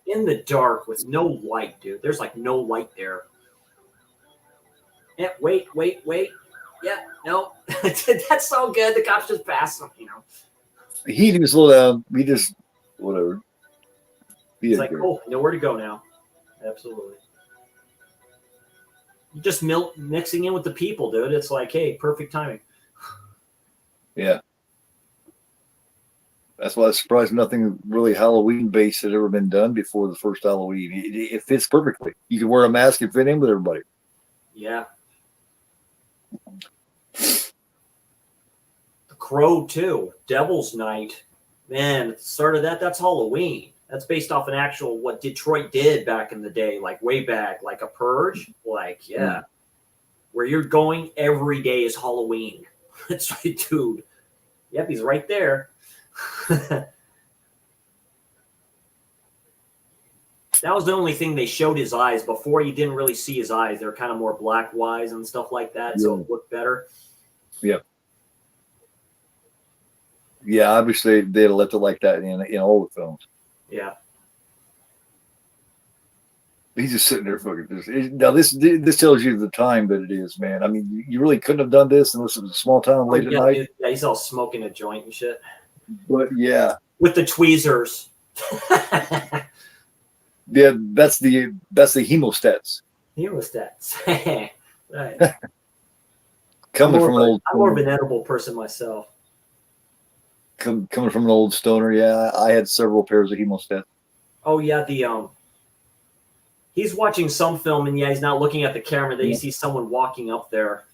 in the dark with no light, dude. There's like no light there. Yeah, wait. Yeah, no. That's so good. The cops just passed him, you know. He didn't slow down. He just, whatever. It's like, oh, I know where to go now. Absolutely. You're just mixing in with the people, dude. It's like, hey, perfect timing. Yeah. That's why I was surprised nothing really Halloween-based had ever been done before the first Halloween. It fits perfectly. You can wear a mask and fit in with everybody. Yeah. The Crow, too. Devil's Night. Man, at the start of that's Halloween. That's based off an actual, what Detroit did back in the day, like way back, like a purge. Like, yeah. Where you're going every day is Halloween. It's right, dude. Yep, he's right there. That was the only thing they showed his eyes. Before, you didn't really see his eyes. They were kind of more black eyes and stuff like that, so it looked better. Yeah. Yeah, obviously they'd left it like that in all the films. Yeah. He's just sitting there fucking. Now this tells you the time that it is, man. I mean, you really couldn't have done this unless it was a small town late at night. Yeah, he's all smoking a joint and shit. But yeah, with the tweezers. Yeah, that's the hemostats. Hemostats. Right. Coming from an old. I'm more of an edible person myself. Coming from an old stoner, yeah, I had several pairs of hemostats. Oh yeah, he's watching some film and he's not looking at the camera. Then you see someone walking up there.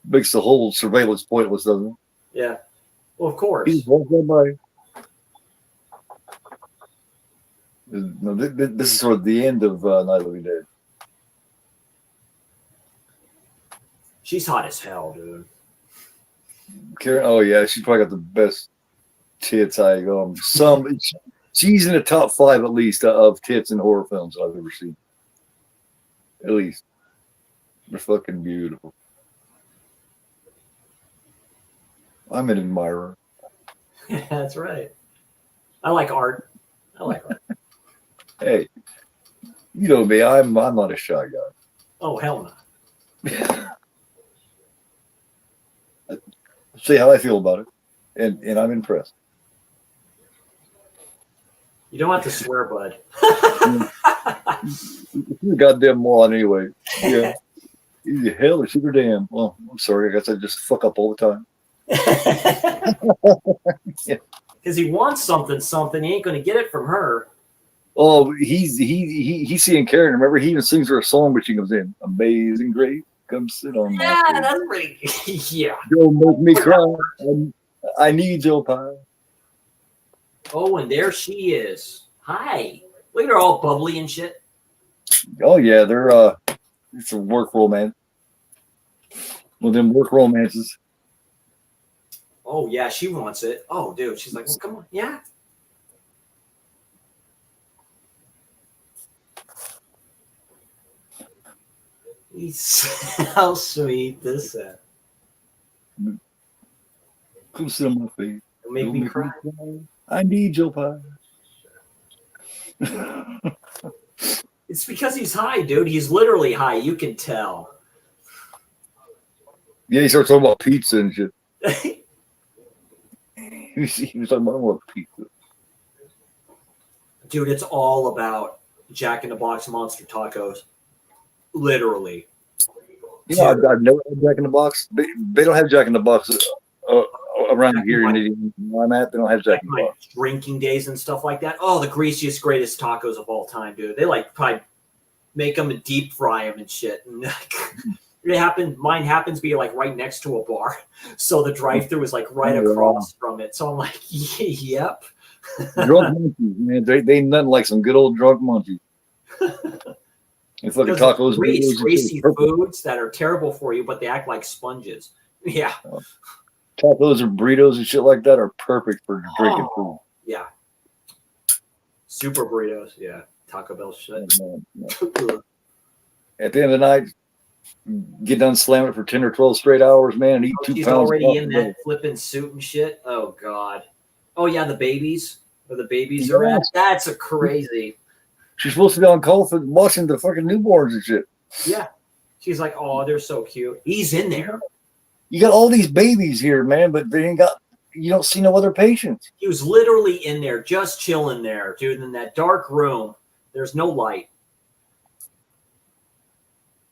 Makes the whole surveillance pointless, doesn't it? Yeah. Well, of course. He's walking by. No, this is sort of the end of Night of the Living Dead. She's hot as hell, dude. Karen, oh yeah, she's probably got the best tits. She's in the top 5 at least of tits in horror films I've ever seen. At least. They're fucking beautiful. I'm an admirer. Yeah, that's right. I like art. Hey, you know me. I'm not a shy guy. Oh hell no. See how I feel about it, and I'm impressed. You don't have to swear, bud. You're a goddamn moron anyway. Yeah. Hell, super damn. Well, I'm sorry. I guess I just fuck up all the time. Because he wants something. He ain't going to get it from her. Oh, he's seeing Karen. Remember, he even sings her a song, but she comes in. Amazing Grace, come sit on my face. That's pretty. Yeah. Don't make me cry. I need your pie. Oh, and there she is. Hi. Look at her all bubbly and shit. Oh yeah, they're it's a work romance. Well, them work romances. Oh yeah, she wants it. Oh, dude, she's like, well, come on, yeah. How sweet this is. Come sit on my face. Make me cry. I need your pie. It's because he's high, dude. He's literally high. You can tell. Yeah, he starts talking about pizza and shit. He was talking about pizza. Dude, it's all about Jack in the Box monster tacos. Literally. Yeah, I've never had Jack in the Box. They don't have Jack in the Box around here in Indiana. Where I'm at, they don't have Jack in the Box. Drinking days and stuff like that. Oh, the greasiest, greatest tacos of all time, dude. They like probably make them and deep fry them and shit. And mine happens to be like right next to a bar, so the drive-through is like right across from it. So I'm like, yep. Drunk monkeys, man. They nothing like some good old drunk monkeys. It's like tacos, greasy foods that are terrible for you, but they act like sponges. Yeah. Tacos or burritos and shit like that are perfect for drinking food. Yeah. Super burritos. Yeah. Taco Bell shit. At the end of the night, get done slamming it for 10 or 12 straight hours, man, and eat 2 She's pounds. Already in that flipping suit and shit. Oh, God. Oh, yeah, the babies. where the babies are at. That's a crazy. She's supposed to be on call for watching the fucking newborns and shit. Yeah. She's like, oh, they're so cute. He's in there. You got all these babies here, man, but they ain't got. You don't see no other patients. He was literally in there, just chilling there, dude, in that dark room. There's no light.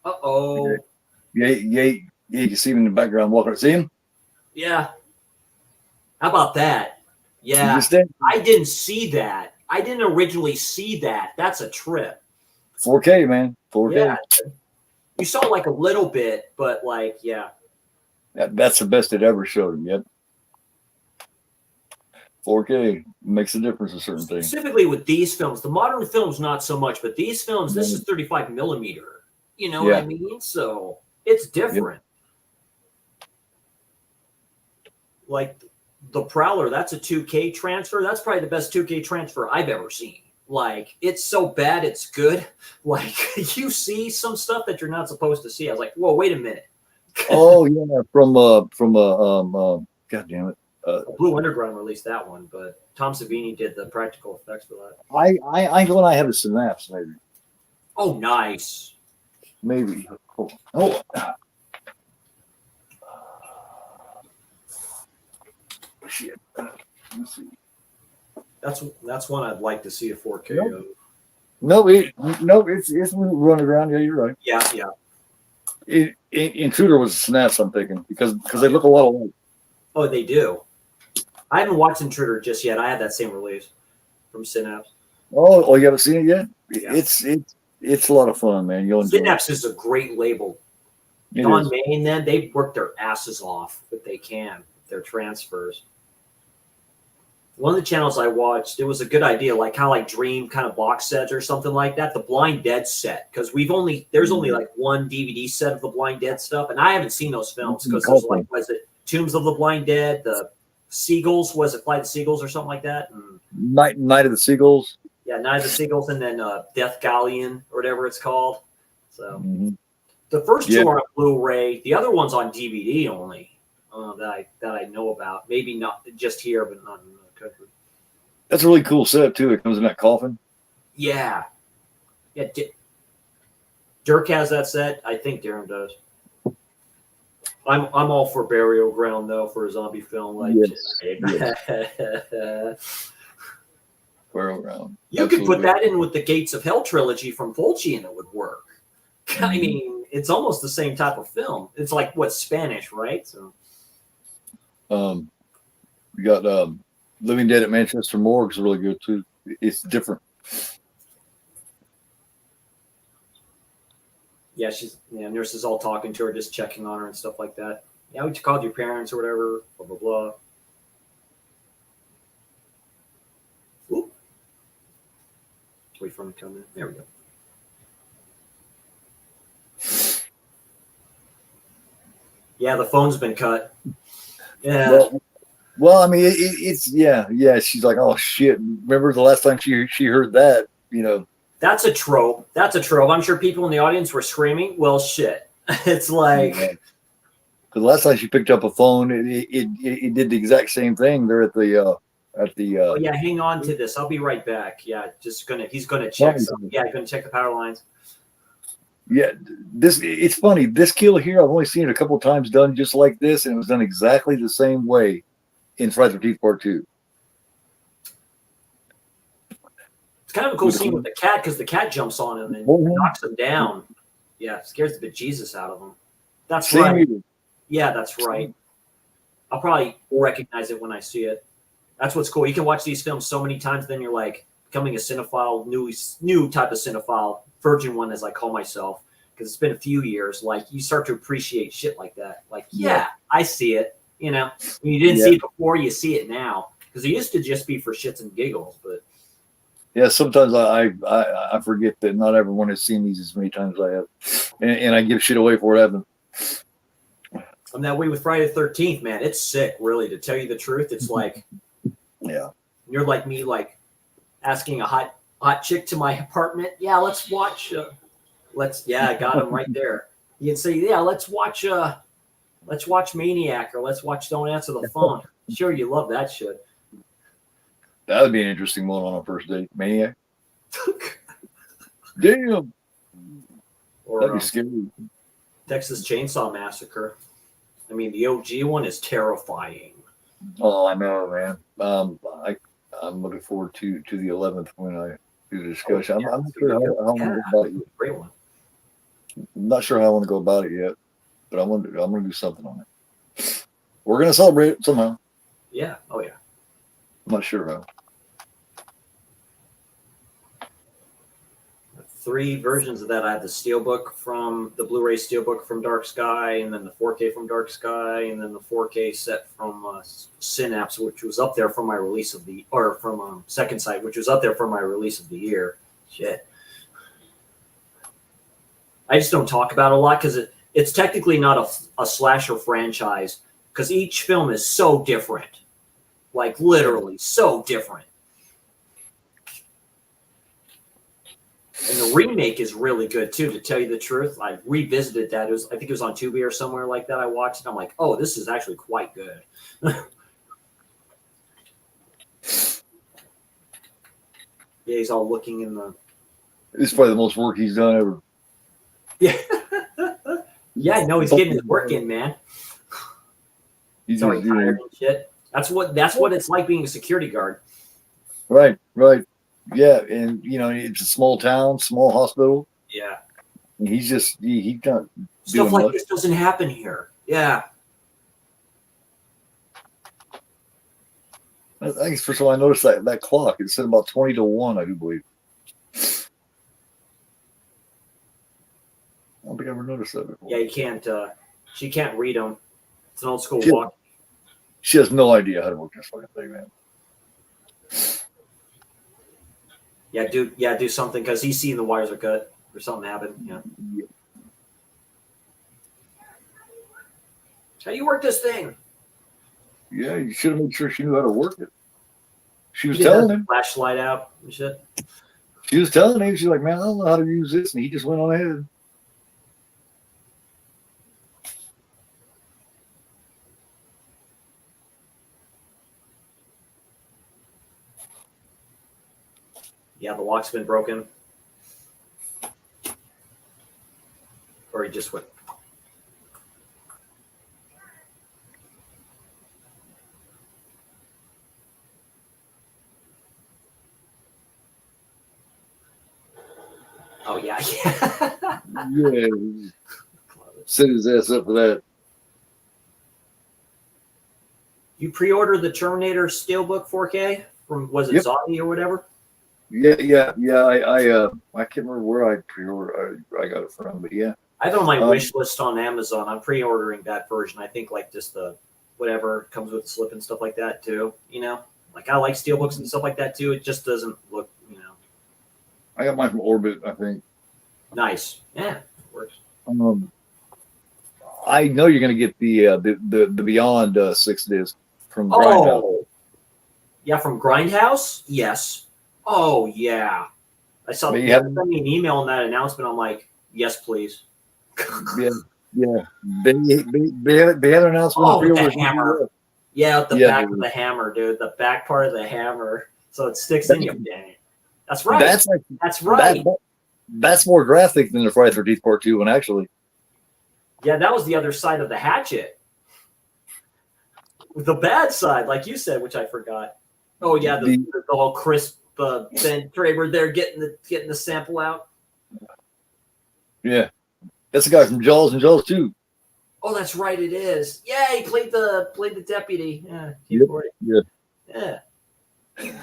Uh-oh. Yeah. You see him in the background walking. See him? Yeah. How about that? Yeah. I didn't see that. I didn't originally see that. That's a trip. 4K, man. 4K. Yeah. You saw like a little bit, but like, yeah. That's the best it ever showed him. Yep. 4K makes a difference in certain things. Specifically with these films, the modern films not so much, but these films, this is 35 millimeter. You know what I mean? So it's different. Yep. Like the Prowler, that's a 2K transfer. That's probably the best 2K transfer I've ever seen. Like it's so bad, it's good. Like you see some stuff that you're not supposed to see. I was like, whoa, wait a minute. Oh yeah, from God damn it. Blue Underground released that one, but Tom Savini did the practical effects for that. I know I have a Synapse, maybe. Oh, nice. Maybe. Oh. Shit. Let's see. That's one I'd like to see a 4K of. No, it's running around. Yeah, you're right. Yeah. Intruder was a Synapse, I'm thinking, because they look a lot alike. Oh, they do. I haven't watched Intruder just yet. I had that same release from Synapse. Oh, you haven't seen it yet? Yeah. It's a lot of fun, man. You'll enjoy Synapse is a great label. it. Don May and them, they work their asses off if they can, their transfers. One of the channels I watched, it was a good idea, like kind of like Dream kind of box sets or something like that. The Blind Dead set, because there's only like one DVD set of the Blind Dead stuff, and I haven't seen those films because there's like, was it Tombs of the Blind Dead, the Seagulls, was it Flight of the Seagulls or something like that? And, Night of the Seagulls. yeah, Night of the Seagulls, and then Death Galleon or whatever it's called. So the first two are on Blu-ray. The other one's on DVD only that I know about. Maybe not just here, but not in the country. That's a really cool set too. It comes in that coffin. Yeah. Dirk has that set. I think Darren does. I'm all for Burial Ground though for a zombie film. Like, Burial Ground. You could put that in with the Gates of Hell trilogy from Fulci, and it would work. I mean, it's almost the same type of film. It's like Spanish, right? So, we got Living Dead at Manchester Morgue is really good too. It's different. yeah, nurses all talking to her, just checking on her and stuff like that. Yeah, we called your parents or whatever, blah, blah, blah. Oop. Wait for him to come in. There we go. Yeah, the phone's been cut. Yeah. Well, I mean, it's She's like, oh shit! Remember the last time she heard that? You know. That's a trope. I'm sure people in the audience were screaming. Well, shit. It's like. Because the last time she picked up a phone, it did the exact same thing. They're at the. Oh, yeah, hang on to this. I'll be right back. Yeah, he's gonna check. He's gonna check the power lines. Yeah, it's funny. This kill here, I've only seen it a couple of times done just like this, and it was done exactly the same way in Friday the 13th Part 2. It's kind of a cool scene with the cat because the cat jumps on him and knocks him down. Yeah, scares the bejesus out of him. That's right. Yeah, that's right. I'll probably recognize it when I see it. That's what's cool. You can watch these films so many times, then you're like becoming a cinephile, new type of cinephile, virgin one as I call myself, because it's been a few years. Like you start to appreciate shit like that. Like, yeah, I see it. You know, when you didn't see it before, you see it now. Because it used to just be for shits and giggles, but. Yeah, sometimes I forget that not everyone has seen these as many times as I have, and I give shit away for it. I'm that way with Friday the 13th, man. It's sick, really. To tell you the truth, it's like, you're like me, like asking a hot chick to my apartment. Yeah, let's watch. I got him right there. You can say, yeah, let's watch Maniac, or let's watch Don't Answer the Phone. Sure, you love that shit. That would be an interesting one on a first date. Maniac. Damn. Or That'd be scary. Texas Chainsaw Massacre. I mean, the OG one is terrifying. Oh, I know, man. I'm looking forward to the 11th when I do the discussion. Yeah. I'm not sure how I want to go about it yet. Great one. I'm not sure how I want to go about it yet, but I'm gonna do something on it. We're gonna celebrate it somehow. Yeah. Oh yeah. I'm not sure how. 3 versions of that. I have the Steelbook from the Blu-ray Steelbook from Dark Sky, and then the 4K from Dark Sky, and then the 4K set from Synapse, which was up there for my release of the, or from Second Sight, which was up there for my release of the year. Shit. I just don't talk about it a lot because it's technically not a slasher franchise because each film is so different, like literally so different. And the remake is really good too, to tell you the truth. I revisited that. I think it was on Tubi or somewhere like that. I watched it. I'm like, oh, this is actually quite good. Yeah, he's all looking in the. It's probably the most work he's done ever. Yeah. Yeah, no, he's getting his work in, man. He's already tired and shit. That's what it's like being a security guard. Right. Yeah, and it's a small town, small hospital. Yeah. And he's just he can't Stuff like this doesn't happen here. Yeah. I think first of all I noticed that clock. It said about 20 to 1, I do believe. I don't think I ever noticed that before. Yeah, you can't. She can't read them. It's an old school She- walk. She has no idea how to work this fucking thing, man. Yeah, do something because he's seeing the wires are cut or something happened. Yeah. How do you work this thing? Yeah, you should have made sure she knew how to work it. She was He didn't telling have him. the flashlight out and shit. She was telling him. She's like, man, I don't know how to use this, and he just went on ahead. Yeah, the lock's been broken. Or he just went. Oh, yeah. Yeah, set his ass up for that. You pre-ordered the Terminator Steelbook 4K from, was it Yep. Zodi or whatever? Yeah. I can't remember where I pre-ordered. I got it from, but yeah. I have it on my wish list on Amazon. I'm pre-ordering that version. I think like just the whatever comes with the slip and stuff like that too. Like I like steelbooks and stuff like that too. It just doesn't look, I got mine from Orbit, I think. nice. Yeah, it works. I know you're gonna get the Beyond 6 disc from Grindhouse. Oh, yeah, from Grindhouse. Yes. Oh yeah. I saw But they you haven't- sent me an email on that announcement. I'm like, yes, please. Yeah. They had an announcement. Oh, on with pre-orders. the hammer. Yeah, with the Yeah, back dude. of the hammer, dude. The back part of the hammer, so it sticks in you. Dang it. That's right. That's like That's right. that's more graphic than the Friday 13th Part 2 one, actually. Yeah, that was the other side of the hatchet. The bad side, like you said, which I forgot. Oh yeah, the all crisp Ben Traber there getting the sample out. Yeah. That's the guy from Jaws and Jaws 2. Oh, that's right, it is. Yeah, he played the deputy. Yeah, Yep. Yeah. This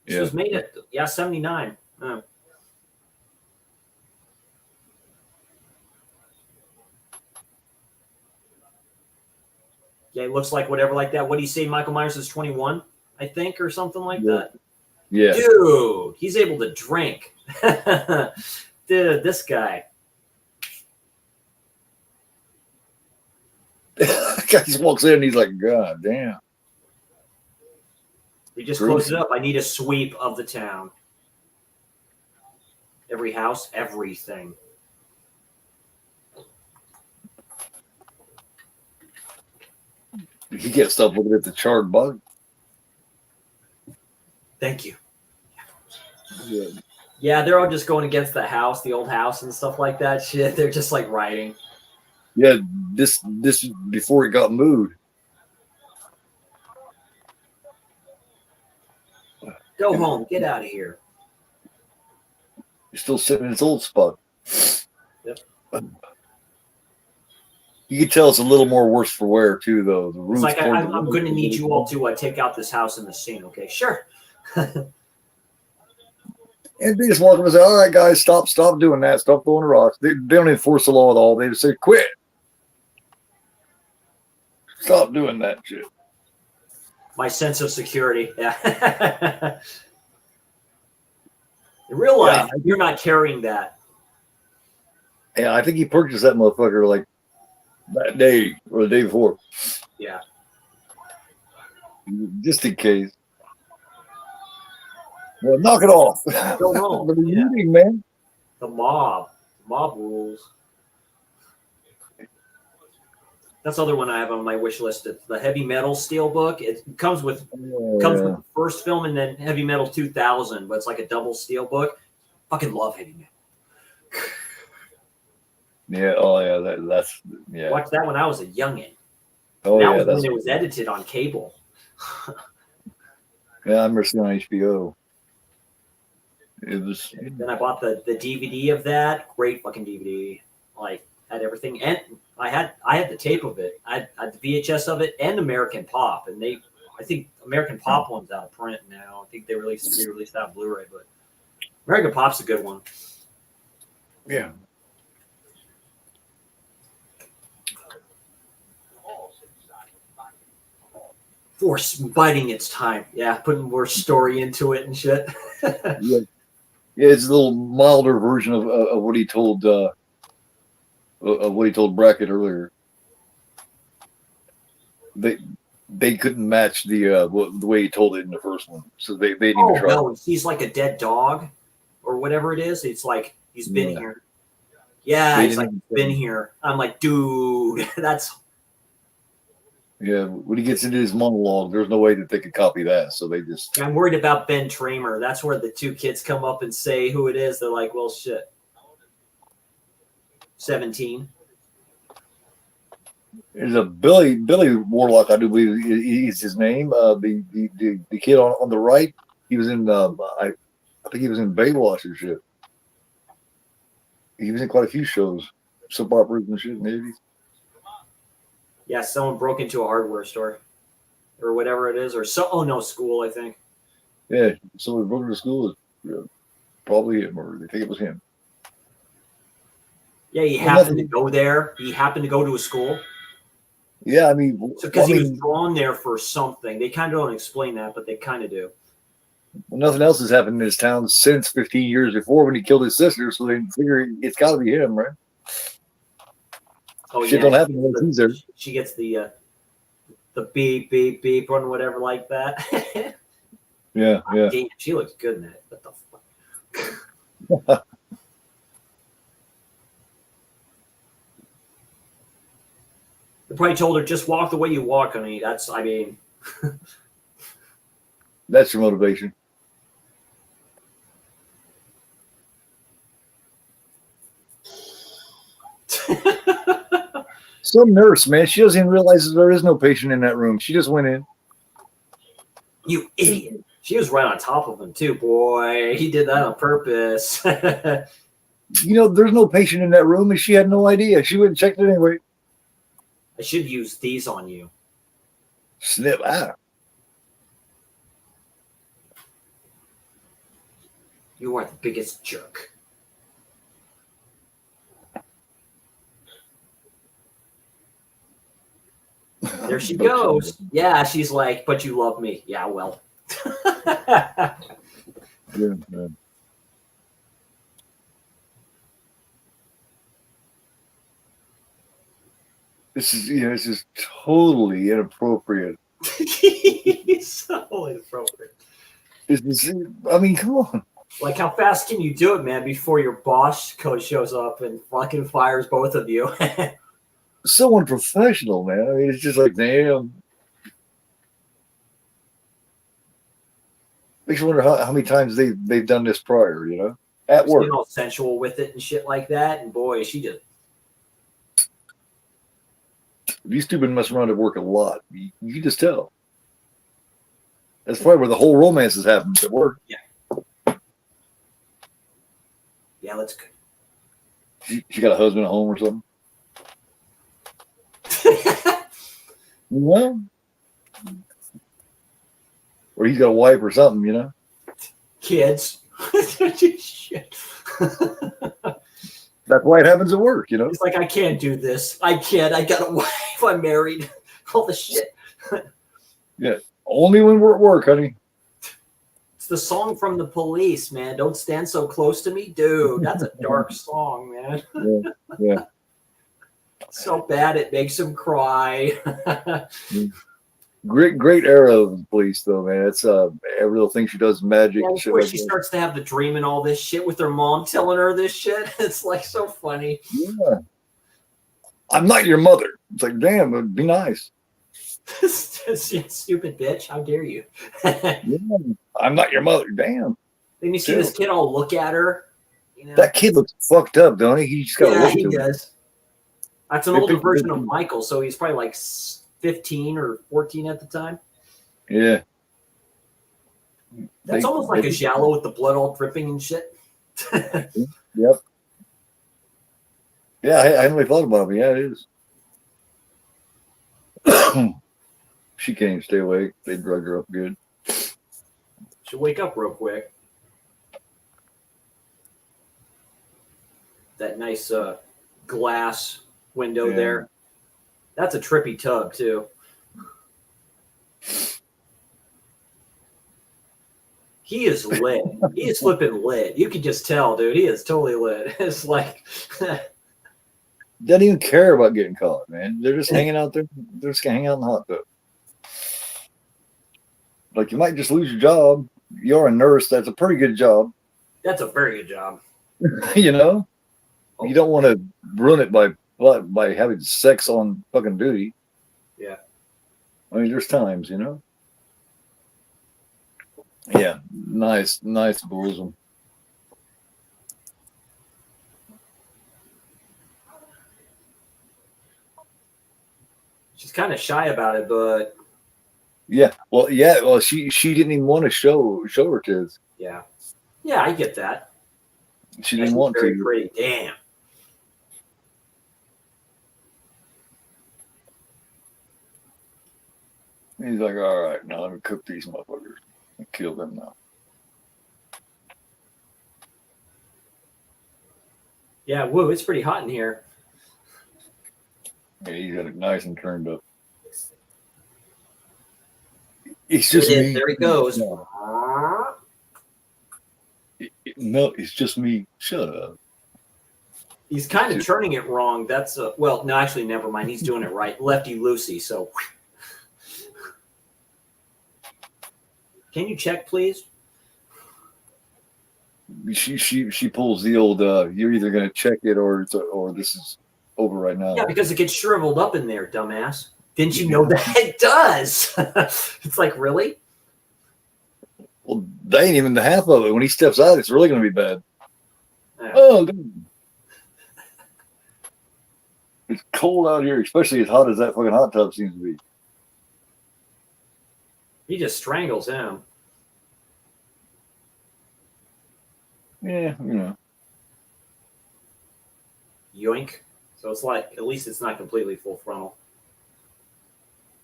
Yeah. was made at 79. Oh. Yeah, it looks like whatever like that. What do you say? Michael Myers is 21, I think, or something like that. Yeah. Dude, he's able to drink. Dude, this guy. Guy just walks in and he's like, God damn. He just Bruce. closed it up. I need a sweep of the town. Every house, everything. He can't stop looking at the charred bug. Thank you. Yeah. Yeah, they're all just going against the house, the old house and stuff like that shit. They're just like writing. Yeah, this before it got moved. Go home. Get out of here. It's still sitting in its old spot. Yep. You can tell it's a little more worse for wear too, though. The It's roof's like, towards I'm the going to need you all to take out this house in the scene. Okay, sure. And they just walk up and say, "All right, guys, stop doing that. Stop throwing rocks." They don't enforce the law at all. They just say, "Quit. Stop doing that shit." My sense of security. Yeah. In real life, you're not carrying that. Yeah, I think he purchased that motherfucker like that day or the day before. Yeah. Just in case. Well, knock it off. Go home. What are you Yeah. eating, man? The mob. Mob rules. That's the other one I have on my wish list. It's the Heavy Metal Steelbook. It comes with with the first film and then Heavy Metal 2000, but it's like a double steelbook. Fucking love Heavy Metal. Yeah. Oh, yeah. That's yeah. Watched that when I was a youngin'. Oh, That yeah. was That's when it was edited on cable. yeah. I remember seeing on HBO. It was. Then I bought the DVD of that. Great fucking DVD. Like, had everything. And I had the tape of it. I had the VHS of it and American Pop. And I think American Pop one's out of print now. I think they released that on Blu-ray, but American Pop's a good one. Yeah. Force biding its time. Yeah, putting more story into it and shit. Yeah. Yeah, it's a little milder version of what he told Brackett earlier. They couldn't match the way he told it in the first one, so they didn't even try. No, he's like a dead dog, or whatever it is. It's like he's been here. Yeah, he's like been here. I'm like, dude, that's. Yeah, when he gets into his monologue, there's no way that they could copy that, so they just. I'm worried about Ben Tramer. That's where the two kids come up and say who it is. They're like, well, shit. 17. There's a Billy Warlock, I do believe is his name. The kid on the right, he was in I think he was in Baywatch or shit. He was in quite a few shows, soap operas and shit in the 80s. Yeah, someone broke into a hardware store, or whatever it is, or school, I think. Yeah, someone broke into school. Probably him, or they think it was him. Yeah, he happened to go there. He happened to go to a school. Yeah, I mean, because he was drawn there for something. They kind of don't explain that, but they kind of do. Well, nothing else has happened in this town since 15 years before when he killed his sister, so they figure it's got to be him, right? Oh, shit don't happen unless he's there. She gets the beep, beep, beep, or whatever like that. Yeah. Damn, she looks good in that. What the fuck? They probably told her, just walk the way you walk, honey. That's your motivation. Some nurse, man, she doesn't even realize there is no patient in that room. She just went in. You idiot. She was right on top of him, too. Boy, he did that on purpose. There's no patient in that room, and she had no idea. She went and checked it anyway. I should use these on you. Snip out. You are the biggest jerk. There she goes. Yeah, she's like, but you love me. Yeah, well. Yeah. This is totally inappropriate. So inappropriate. I mean, come on. Like, how fast can you do it, man, before your boss coach shows up and fucking fires both of you? So unprofessional, man. I mean, it's just like, damn. Makes you wonder how many times they've done this prior, you know, at She's work. getting all sensual with it and shit like that. And boy, she just These two been messing around at work a lot. You can just tell. That's probably where the whole romance is happening at work. yeah, that's good. She got a husband at home or something. Well, or he's got a wife or something, you know. Kids. Shit. That's why it happens at work, you know. It's like, I can't do this. I can't. I got a wife. I'm married. All the shit. Only when we're at work, honey. It's the song from The Police, man. Don't stand so close to me, dude. That's a dark song, man. Yeah. So bad it makes him cry. Great era of the Police, though, man. It's every little thing she does is magic. Yeah, and shit before like she that. starts to have the dream and all this shit with her mom telling her this shit. It's like so funny. Yeah. I'm not your mother. It's like, damn, it'd be nice. Stupid bitch. How dare you? Yeah. I'm not your mother. Damn. Then you see this kid all look at her. You know? That kid looks fucked up, don't he? He just got to Yeah, look he to him. does. That's an older version of Michael, so he's probably like 15 or 14 at the time. Yeah. That's almost like a giallo with the blood all dripping and shit. Yep. Yeah, I hadn't really thought about it, but yeah, it is. She can't even stay awake. They drug her up good. She'll wake up real quick. That nice glass window there. That's a trippy tub, too. He is lit. He is flipping lit. You can just tell, dude. He is totally lit. It's like... Doesn't even care about getting caught, man. They're just hanging out there. They're just gonna hang out in the hot tub. Like, you might just lose your job. You're a nurse. That's a pretty good job. That's a very good job. You know? You don't want to ruin it by having sex on fucking duty. Yeah. I mean, there's times, you know? Yeah. Nice bosom. She's kind of shy about it, but Yeah. Well, she didn't even want to show her kids. yeah. Yeah, I get that. She She's didn't want very to. pretty. Damn. He's like, all right, now let me cook these motherfuckers and kill them now. Yeah, woo, it's pretty hot in here. Yeah, he's got it nice and turned up. It's just There it me. is. There he goes. No, it's just me. Shut up. He's kind of turning it wrong. That's well, no, actually, never mind. He's doing it right. Lefty loosey. So, can you check, please? She pulls the old. You're either gonna check it or this is over right now. Yeah, because it gets shriveled up in there, dumbass. Didn't you know that it does? It's like, really? Well, that ain't even the half of it. When he steps out, it's really gonna be bad. Yeah. Oh, God. It's cold out here, especially as hot as that fucking hot tub seems to be. He just strangles him. Yeah, you know. Yoink. So it's like, at least it's not completely full frontal.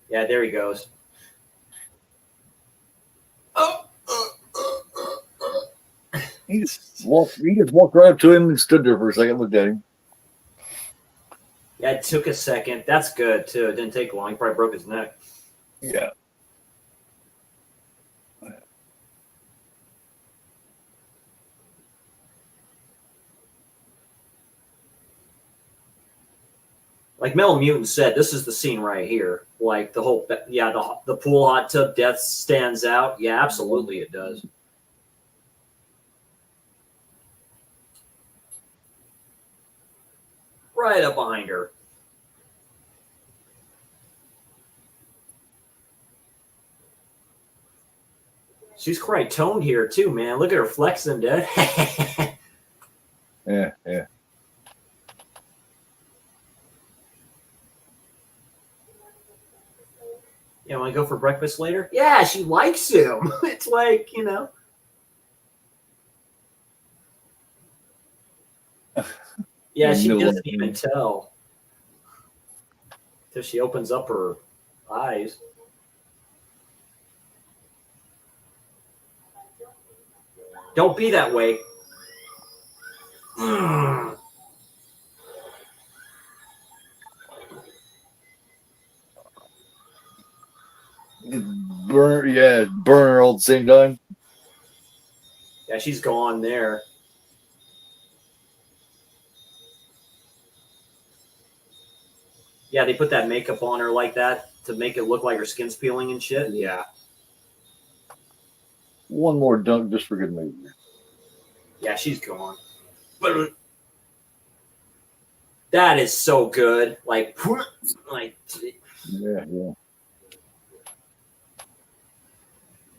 Yeah, there he goes. Oh. He just walked right up to him and stood there for a second, looked at him. Yeah, it took a second. That's good, too. It didn't take long. He probably broke his neck. Yeah. Like Mel Mutant said, this is the scene right here. Like the whole, yeah, the pool hot tub death stands out. Yeah, absolutely it does. Right up behind her. She's quite toned here too, man. Look at her flexing, dude. Yeah. Yeah, want to go for breakfast later? Yeah, she likes him. It's like, Yeah, she No doesn't one- even tell. Till she opens up her eyes. Don't be that way. Mm. Burn her all at the same time. Yeah, she's gone there. Yeah, they put that makeup on her like that to make it look like her skin's peeling and shit. Yeah. One more dunk just for good measure. Yeah, she's gone. But that is so good. Like Yeah.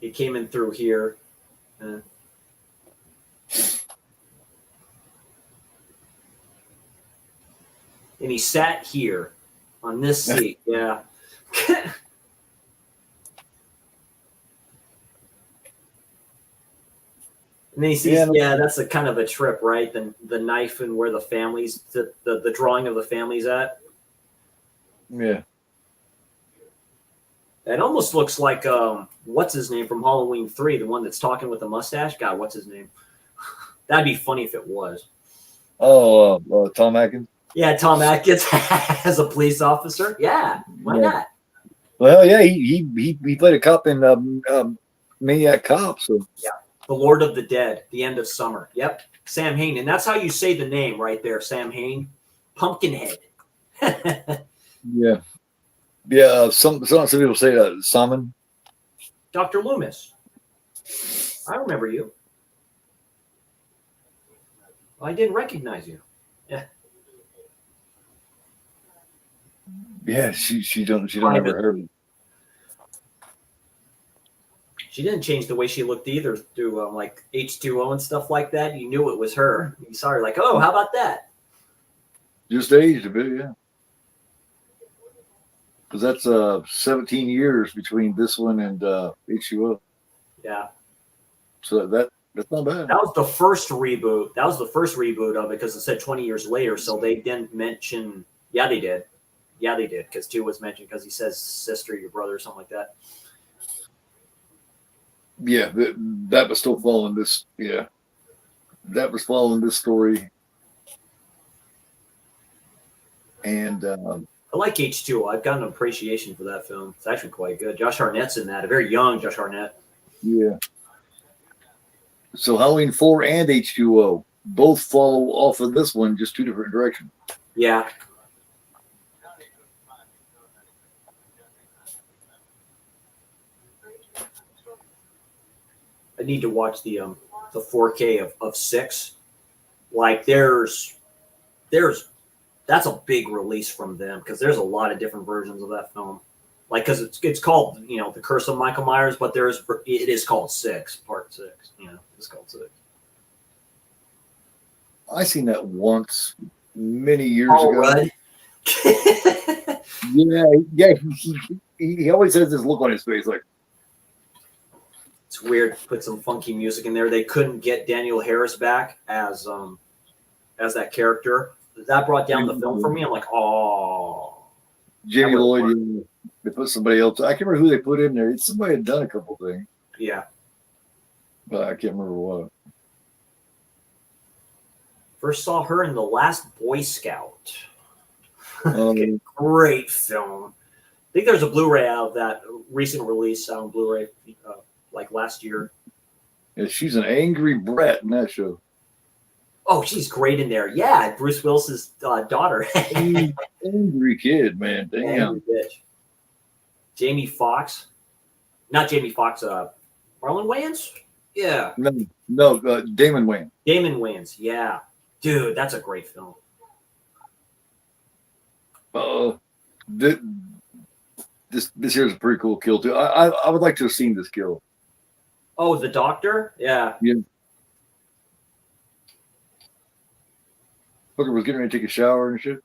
he came in through here. And he sat here on this seat. Yeah. And then he sees, that's a kind of a trip, right? The knife and where the families, the drawing of the families at. Yeah. It almost looks like what's his name from Halloween 3, the one that's talking with the mustache. God, what's his name? That'd be funny if it was. Oh, Tom Atkins. Yeah, Tom Atkins as a police officer. Yeah, why not? Well, yeah, he played a cop in Maniac Cop. So yeah. The Lord of the Dead, The End of Summer. Yep. Sam Hain. And that's how you say the name right there, Sam Hain. Pumpkinhead. Yeah. Yeah. Some people say Salmon. Dr. Loomis. I remember you. I didn't recognize you. Yeah. Yeah, she don't ever heard me. She didn't change the way she looked either through like H2O and stuff like that. You knew it was her. You saw her like, oh, how about that? Just aged a bit, yeah. Because that's 17 years between this one and H2O. Yeah. So that's not bad. That was the first reboot. That was the first reboot of it because it said 20 years later. So they didn't mention. Yeah, they did. Yeah, they did because 2 was mentioned because he says sister, your brother, or something like that. Yeah, that was still following this. Yeah, that was following this story. And I like H2O. I've got an appreciation for that film. It's actually quite good. Josh Hartnett's in that. A very young Josh Hartnett. Yeah. So Halloween 4 and H2O both follow off of this one, just 2 different directions. Yeah. I need to watch the 4K of 6. Like there's that's a big release from them because there's a lot of different versions of that film. Like because it's called The Curse of Michael Myers, but it is called 6, Part 6. It's called 6. I seen that once many years ago. Right. Yeah. He always has this look on his face like. It's weird. Put some funky music in there. They couldn't get Daniel Harris back as that character. That brought down the film for me. I'm like, oh. Jamie Lloyd. They put somebody else. I can't remember who they put in there. Somebody had done a couple things. Yeah. But I can't remember what. First saw her in The Last Boy Scout. Great film. I think there's a Blu-ray out of that recent release on Blu-ray like last year. Yeah, she's an angry brat in that show. Oh, she's great in there. Yeah, Bruce Willis's daughter. Angry kid, man. Damn. Angry bitch. Jamie Foxx. Not Jamie Foxx. Marlon Wayans? Yeah. No, Damon Wayans. Damon Wayans, yeah. Dude, that's a great film. This here's a pretty cool kill too. I would like to have seen this kill. Oh, the doctor? Yeah. Hooker was getting ready to take a shower and shit.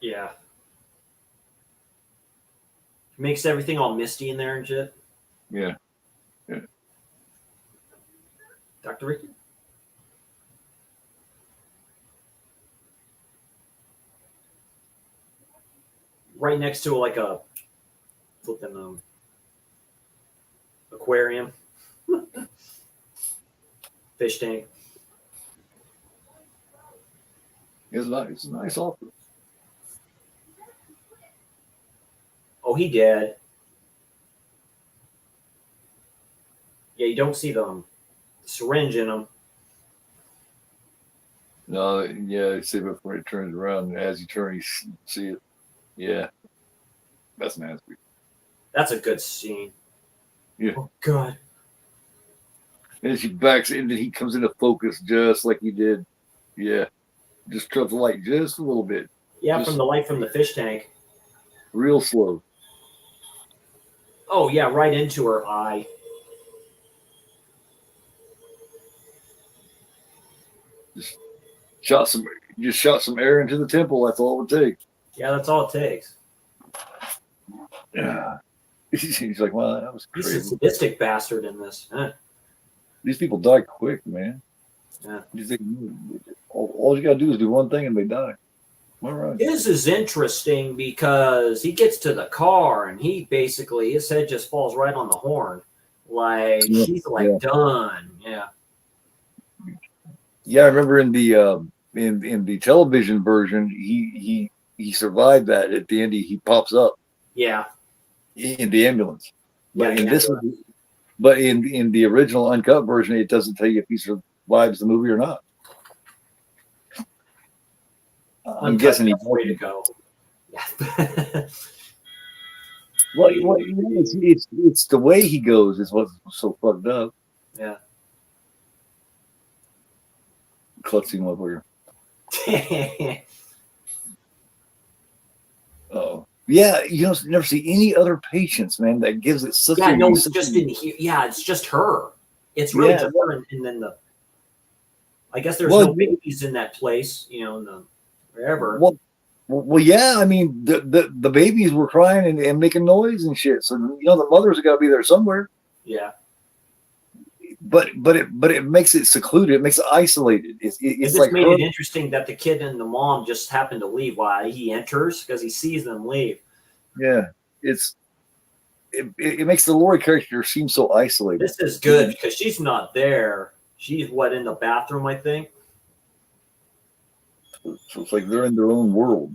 Yeah. Makes everything all misty in there and shit. Yeah. Dr. Ricky? Right next to like a flipping aquarium. Fish tank. It's nice. It's a nice office. Oh, he did. Yeah, you don't see the syringe in him. No, yeah, see before he turns around, and as he turns, you see it. Yeah, that's nasty. That's a good scene. Yeah. Oh, God. And as he backs in, and he comes into focus just like he did. Yeah, just turns the light just a little bit, Yeah, Just- from the light from the fish tank. real slow. Oh, yeah, right into her eye. Just shot some air into the temple. That's all it would take. Yeah, that's all it takes. Yeah. He's like, well, that was He's a crazy. sadistic bastard in this. Huh. These people die quick, man. Yeah. You think all you gotta do is do one thing and they die. All right. His is interesting because he gets to the car and he basically, his head just falls right on the horn. Like, Yeah, he's like, yeah. done. Yeah. Yeah, I remember in the television version, he survived that. At the end, he pops up Yeah. in the ambulance. Yeah, But in yeah. this one, but in the original uncut version, it doesn't tell you if he survives the movie or not. I'm guessing he way to go. Yeah. Well, it's the way he goes is what's so fucked up. Yeah. Klutzy motherfucker. Oh. Yeah, you don't never see any other patients, man, that gives it such Yeah, a no, it's just in here. Yeah, it's just her. It's really Yeah. just her, and then I guess there's Well, no babies in that place, in the wherever. Well, yeah. I mean, the babies were crying and making noise and shit. So the mothers have got to be there somewhere. Yeah, But it makes it secluded. It makes it isolated. It's this like made her, it interesting that the kid and the mom just happened to leave while he enters because he sees them leave. yeah. It makes the Lori character seem so isolated. This is good because she's not there. She's in the bathroom, I think. So it's like they're in their own world.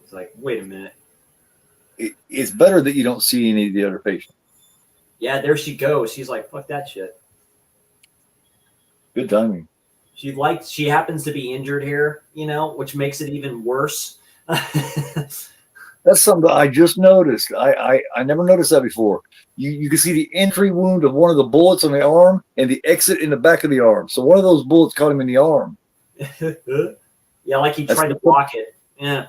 It's like, wait a minute. It's better that you don't see any of the other patients. Yeah, there she goes. She's like, fuck that shit. Good timing. She happens to be injured here, which makes it even worse. That's something that I just noticed. I never noticed that before. You can see the entry wound of one of the bullets on the arm and the exit in the back of the arm. So one of those bullets caught him in the arm. Yeah, like he That's tried to block it. Yeah.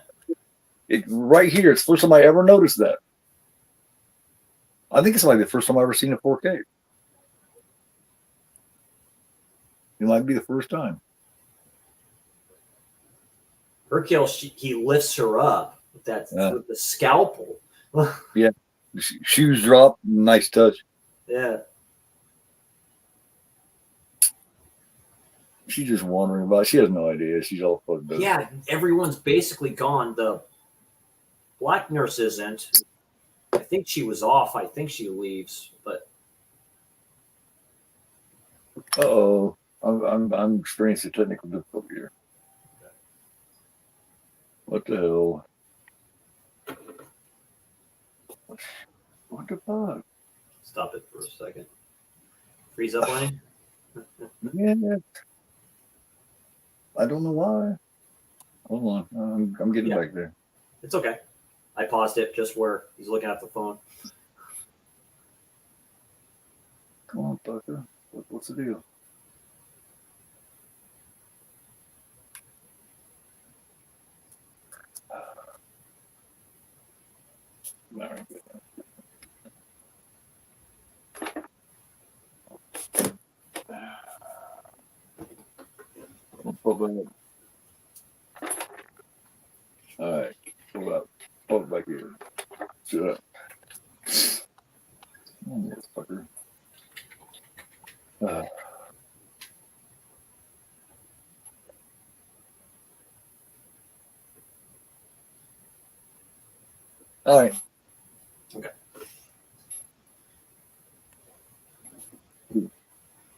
Right here. It's the first time I ever noticed that. I think it's like the first time I've ever seen a 4K. It might be the first time. Her kill, he lifts her up with with the scalpel. Yeah. Shoes drop. Nice touch. Yeah. She's just wandering about. She has no idea. She's all fucked up. Yeah, everyone's basically gone. The black nurse isn't. I think she was off. I think she leaves, but Uh-oh. I'm experiencing technical difficulty here. What the hell? What the fuck? stop it for a second. Freeze up lane. Yeah. I don't know why. Hold on. I'm getting back there. It's okay. I paused it just where he's looking at the phone. Come on, fucker. What's the deal? All right. Pull it up. All right. Pull it up. Pull it back here. Shut up. Oh, this fucker. All right. Okay.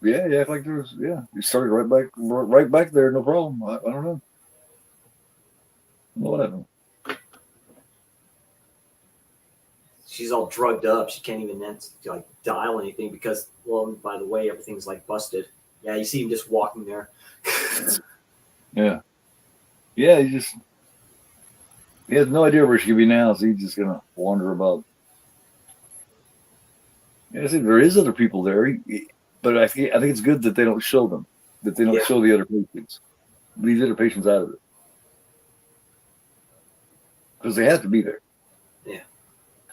Yeah, yeah, like there's, yeah. You started right back there, no problem. I don't know. What happened? She's all drugged up. She can't even like dial anything because, well, by the way, everything's like busted. Yeah, you see him just walking there. Yeah. Yeah, he has no idea where she could be now, so he's just gonna wander about. Yeah, see, there is other people there, but I think it's good that they don't show them, that they don't show the other patients. Leave the other patients out of it. Because they have to be there. Yeah.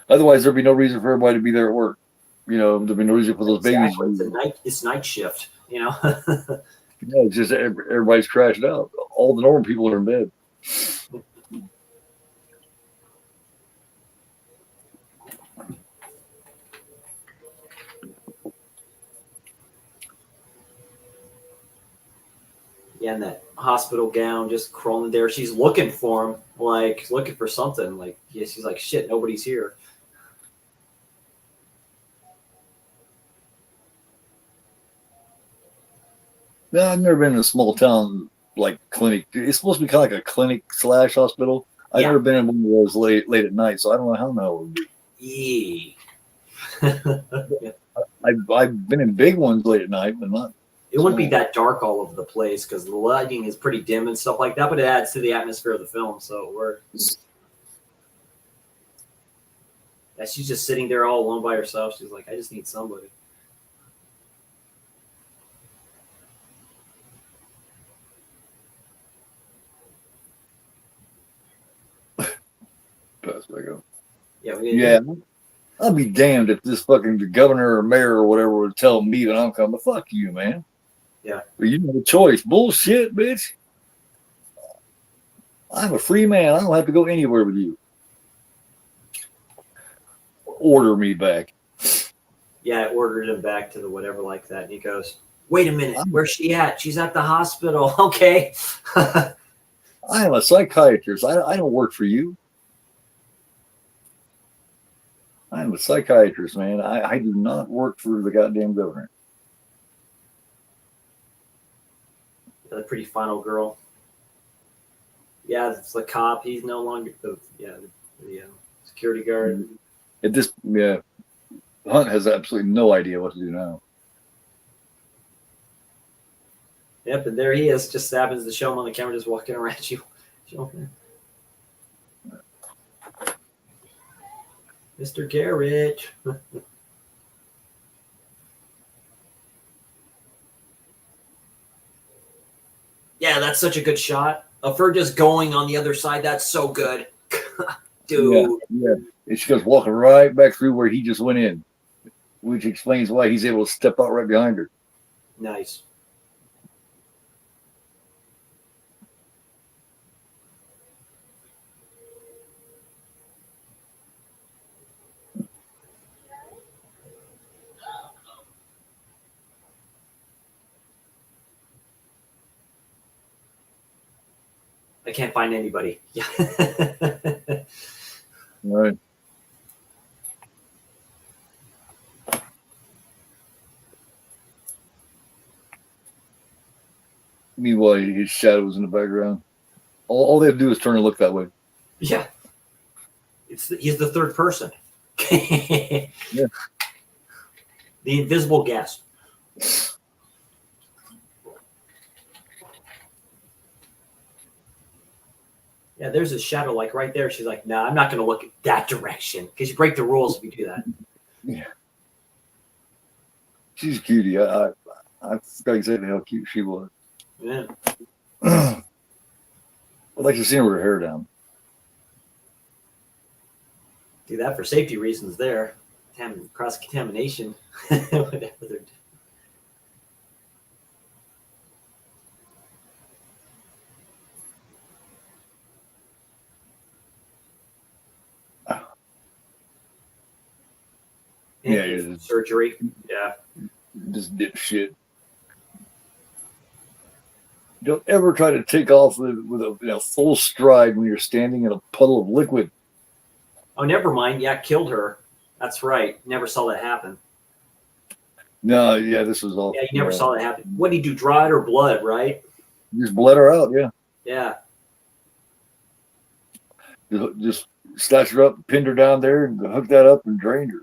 Otherwise, there'd be no reason for everybody to be there at work. You know, there'd be no reason for those babies. It's night shift, you know? Yeah, it's just everybody's crashed out. All the normal people are in bed. Yeah, in that hospital gown, just crawling there. She's looking for him, like looking for something. Like, yeah, she's like, shit, nobody's here. No, I've never been in a small town like clinic. It's supposed to be kind of like a clinic / hospital. I've never been in one of those late at night, so I don't know how the hell it would be. Yeah. I've been in big ones late at night, but not. It wouldn't be that dark all over the place because the lighting is pretty dim and stuff like that, but it adds to the atmosphere of the film. So she's just sitting there all alone by herself. She's like, I just need somebody. Pass back up. Yeah. I'll be damned if this fucking governor or mayor or whatever would tell me that I'm coming. Fuck you, man. Yeah. But you have a choice. Bullshit, bitch. I'm a free man. I don't have to go anywhere with you. Order me back. Yeah, I ordered him back to the whatever like that. And he goes, wait a minute. Where's she at? She's at the hospital. Okay. I am a psychiatrist. I don't work for you. I'm a psychiatrist, man. I do not work for the goddamn government. The pretty final girl. Yeah, it's the cop. He's no longer the security guard. Hunt has absolutely no idea what to do now. Yep, and there he is. Just happens to show him on the camera, just walking around you. Mr. Garrett. Yeah, that's such a good shot of her just going on the other side. That's so good. Dude. Yeah. And she goes walking right back through where he just went in, which explains why he's able to step out right behind her. Nice. I can't find anybody. Yeah. Right. Meanwhile, his shadows in the background. All they have to do is turn and look that way. Yeah. He's the third person. Yeah. The invisible guest. Yeah, there's a shadow like right there. She's like, nah, I'm not going to look at that direction because you break the rules if you do that. Yeah. She's a cutie. I forgot exactly how cute she was. Yeah. I'd like to see her with her hair down. Do that for safety reasons there. Cross-contamination. Whatever they're doing. Yeah, yeah. Surgery. Yeah. Just dipshit. Don't ever try to take off with a full stride when you're standing in a puddle of liquid. Oh, never mind. Yeah, killed her. That's right. Never saw that happen. No, yeah, this was all. Yeah, you never saw that happen. What did he do? Draw it or blood, right? Just bled her out, yeah. Yeah. Just snatched her up, pinned her down there, and hooked that up and drained her.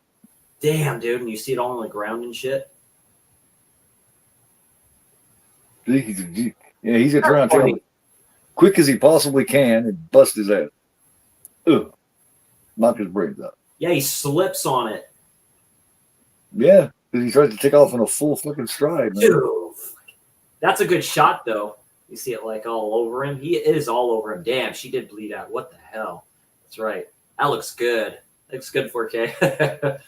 Damn, dude. And you see it all on the ground and shit. He's gonna turn around and quick as he possibly can and bust his ass. Ugh. Knock his brains out. Yeah, he slips on it. Yeah, because he tries to take off in a full fucking stride, man. Dude. That's a good shot, though. You see it like all over him. It is all over him. Damn, she did bleed out. What the hell? That's right. That looks good. Looks good 4K.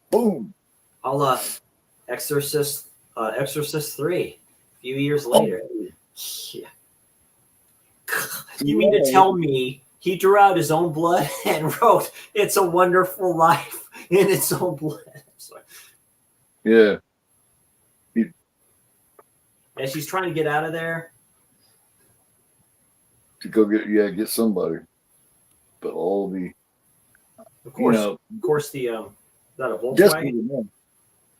Boom. I'll Exorcist 3 a few years later. Yeah. You mean to tell me he drew out his own blood and wrote "It's a Wonderful Life" in its own blood? Yeah. And she's trying to get out of there. To go get somebody. But all the Of course, you know, of course the is that a Volkswagen? desperately,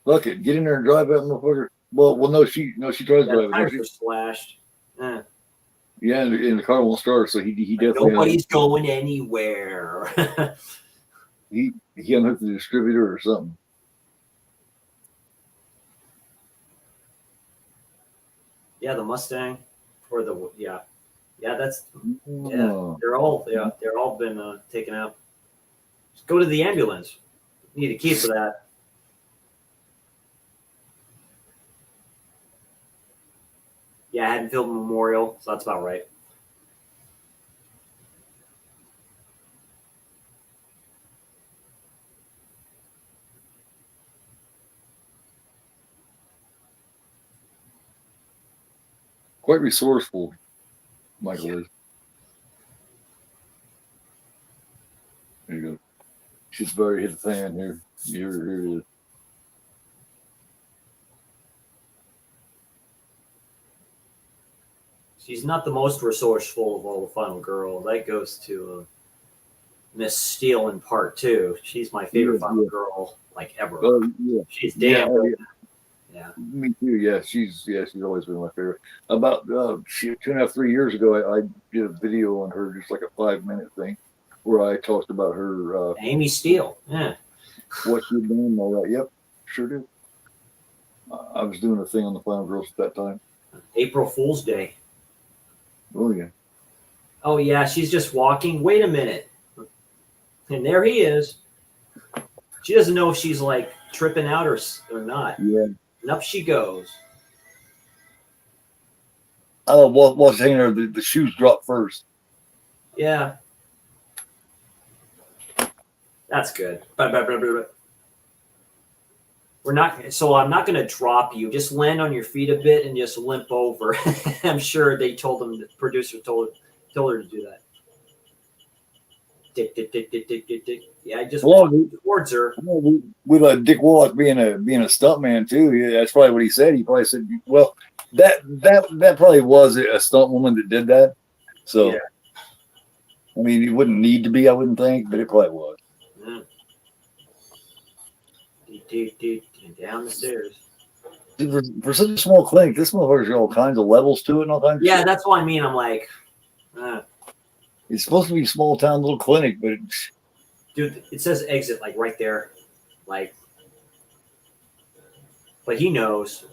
look it, get in there and drive that motherfucker. Well, no, she tries to drive The it. tires are slashed. Yeah, and the car won't start, so he definitely Nobody's going anywhere. he unhooked the distributor or something. Yeah, the Mustang or the yeah. That's Oh. they're all been taken out. Just go to the ambulance. Need a key for that. Yeah, Haddonfield Memorial, so that's about right. Quite resourceful, Michael is. There you go. She's very hit the fan here. Here it is. She's not the most resourceful of all the final girls. That goes to Miss Steele in part 2. She's my favorite final girl, like ever. Yeah. She's damn good. Yeah. Me too. Yeah, she's always been my favorite. About 2.5, 3 years ago, I did a video on her, just like a 5-minute thing, where I talked about her. Amy Steele. Yeah. What she'd done and all that. Yep, sure did. I was doing a thing on the Final Girls at that time. April Fool's Day. Oh yeah. Oh yeah, she's just walking. Wait a minute. And there he is. She doesn't know if she's like tripping out or not. Yeah. And up she goes. Oh, while she's hanging there, the shoes drop first. Yeah. That's good. We're not, so I'm not going to drop you. Just land on your feet a bit and just limp over. I'm sure they told them, the producer told her to do that. Dick. Yeah, I just walked towards her. With Dick Wallach being a stuntman too. Yeah, that's probably what he said. He probably said, "Well, that probably was a stunt woman that did that." So, yeah. I mean, it wouldn't need to be, I wouldn't think, but it probably was. Down the stairs. For such a small clinic, this motherfucker's got all kinds of levels to it and all kinds of shit. That's what I mean. I'm like, it's supposed to be a small town little clinic, but dude, it says exit like right there. Like, but he knows.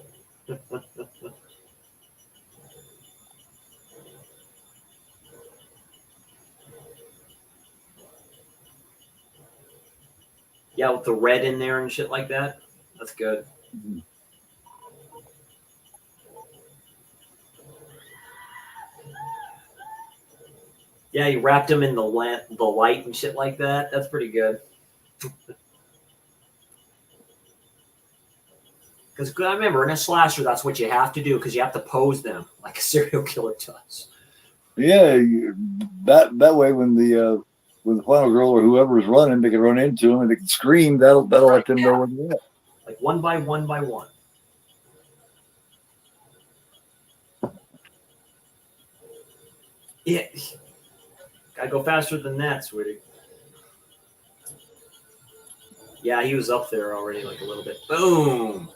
Yeah, with the red in there and shit like that. That's good. Mm-hmm. Yeah, you wrapped him in the light and shit like that. That's pretty good. Because I remember in a slasher, that's what you have to do, because you have to pose them like a serial killer does. Yeah, that way when the with the final girl or whoever is running, they can run into him and they can scream. That'll let them know where they're at. Like one by one by one. Yeah. Gotta go faster than that, sweetie. Yeah, he was up there already, like a little bit. Boom.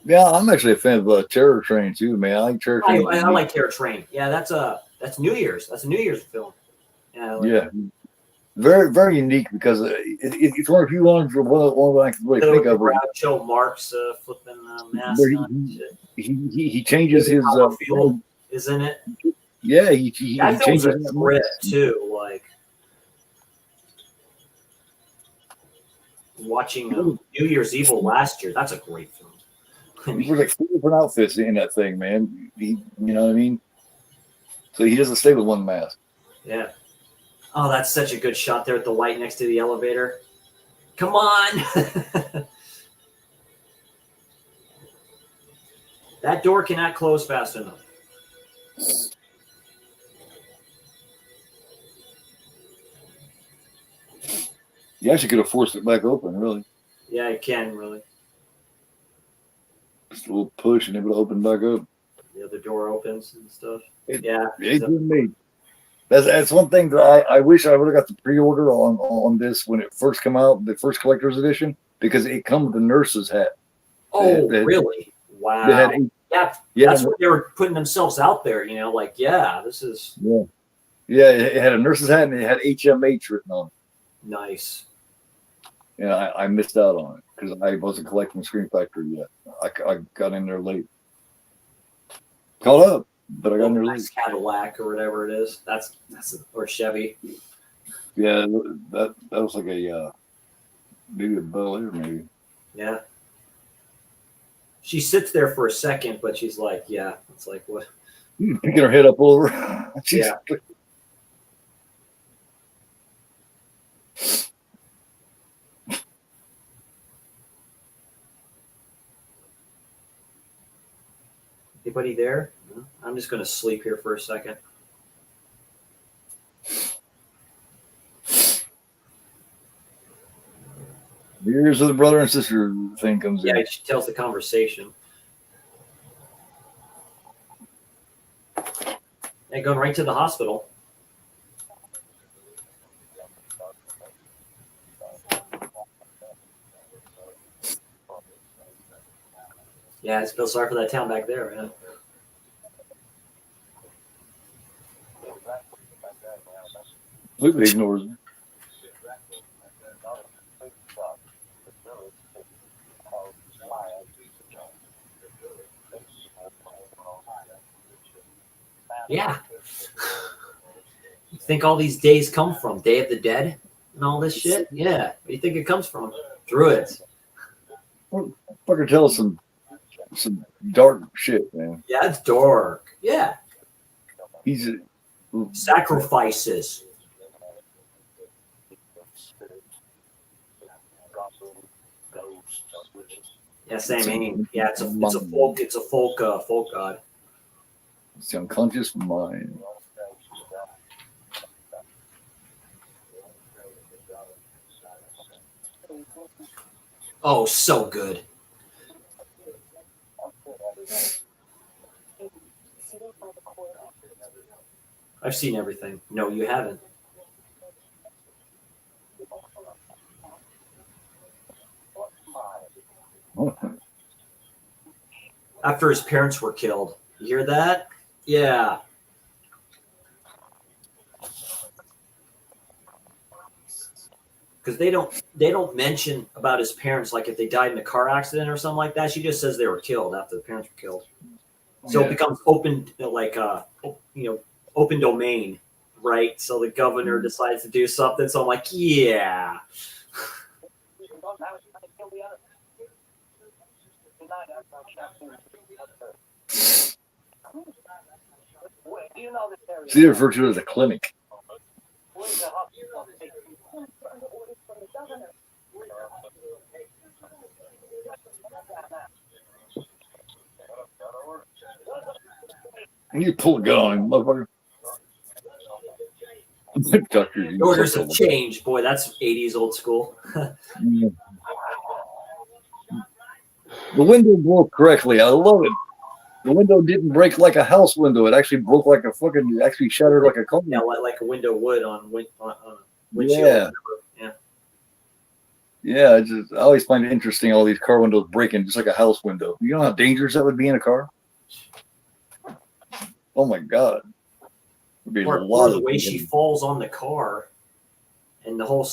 Yeah, I'm actually a fan of Terror Train too, man. I like Terror Train. I like Terror Train. Yeah, that's New Year's. That's a New Year's film. Yeah. Very, very unique because it's one of the few ones one I can really think of. Joe Marks flipping mask on. He changes his field is in it. Yeah, he changes his grip too. Like watching New Year's Evil last year. That's a great film. There's like 4 different outfits in that thing, man. You know what I mean? So he doesn't stay with one mask. Yeah. Oh, that's such a good shot there at the light next to the elevator. Come on. That door cannot close fast enough. You actually could have forced it back open, really. Yeah, it can, really. Just a little push and it would open back up. The other door opens and stuff. It's me. That's one thing that I wish I would have got the pre-order on this when it first came out, the first collector's edition, because it comes with the nurse's hat. Oh, really? Wow. That's what they were putting themselves out there, like, this is. Yeah, it had a nurse's hat and it had HMH written on it. Nice. Yeah, I missed out on it because I wasn't collecting Scream Factory yet. I got in there late. Caught up, but I got in there late. Cadillac or whatever it is. Or Chevy. Yeah, that was like maybe a Bel Air, maybe. Yeah. She sits there for a second, but she's like, it's like what? Picking her head up over. Yeah. Anybody there? I'm just going to sleep here for a second. Here's where the brother and sister thing comes in. Yeah, she tells the conversation. And going right to the hospital. Yeah, I feel sorry for that town back there, man. Completely ignores me. Yeah. You think all these days come from? Day of the Dead and all this shit? Yeah. Where do you think it comes from? Druids. Fucker tell us some dark shit, man. Yeah, it's dark. Yeah. He's sacrifices. Yeah, same meaning. Yeah, it's a folk god. It's the unconscious mind. Oh, so good. I've seen everything. No, you haven't. After his parents were killed. You hear that? Yeah. Because they don't mention about his parents, like if they died in a car accident or something like that. She just says they were killed after the parents were killed. So it becomes open, open domain, right? So the governor decides to do something. So I'm like, yeah. See, they refer to it as a clinic. You pull a gun on him, motherfucker. Tucker, you Orders suck have a- changed. Boy, that's 80s old school. Yeah. The window broke correctly. I love it. The window didn't break like a house window. It actually broke like a fucking, actually shattered like a car. Yeah, like a window would on a windshield. Yeah. Yeah. Yeah, I always find it interesting, all these car windows breaking just like a house window. You know how dangerous that would be in a car? Oh my God. There'd be Or a lot the of way she falls on the car and the whole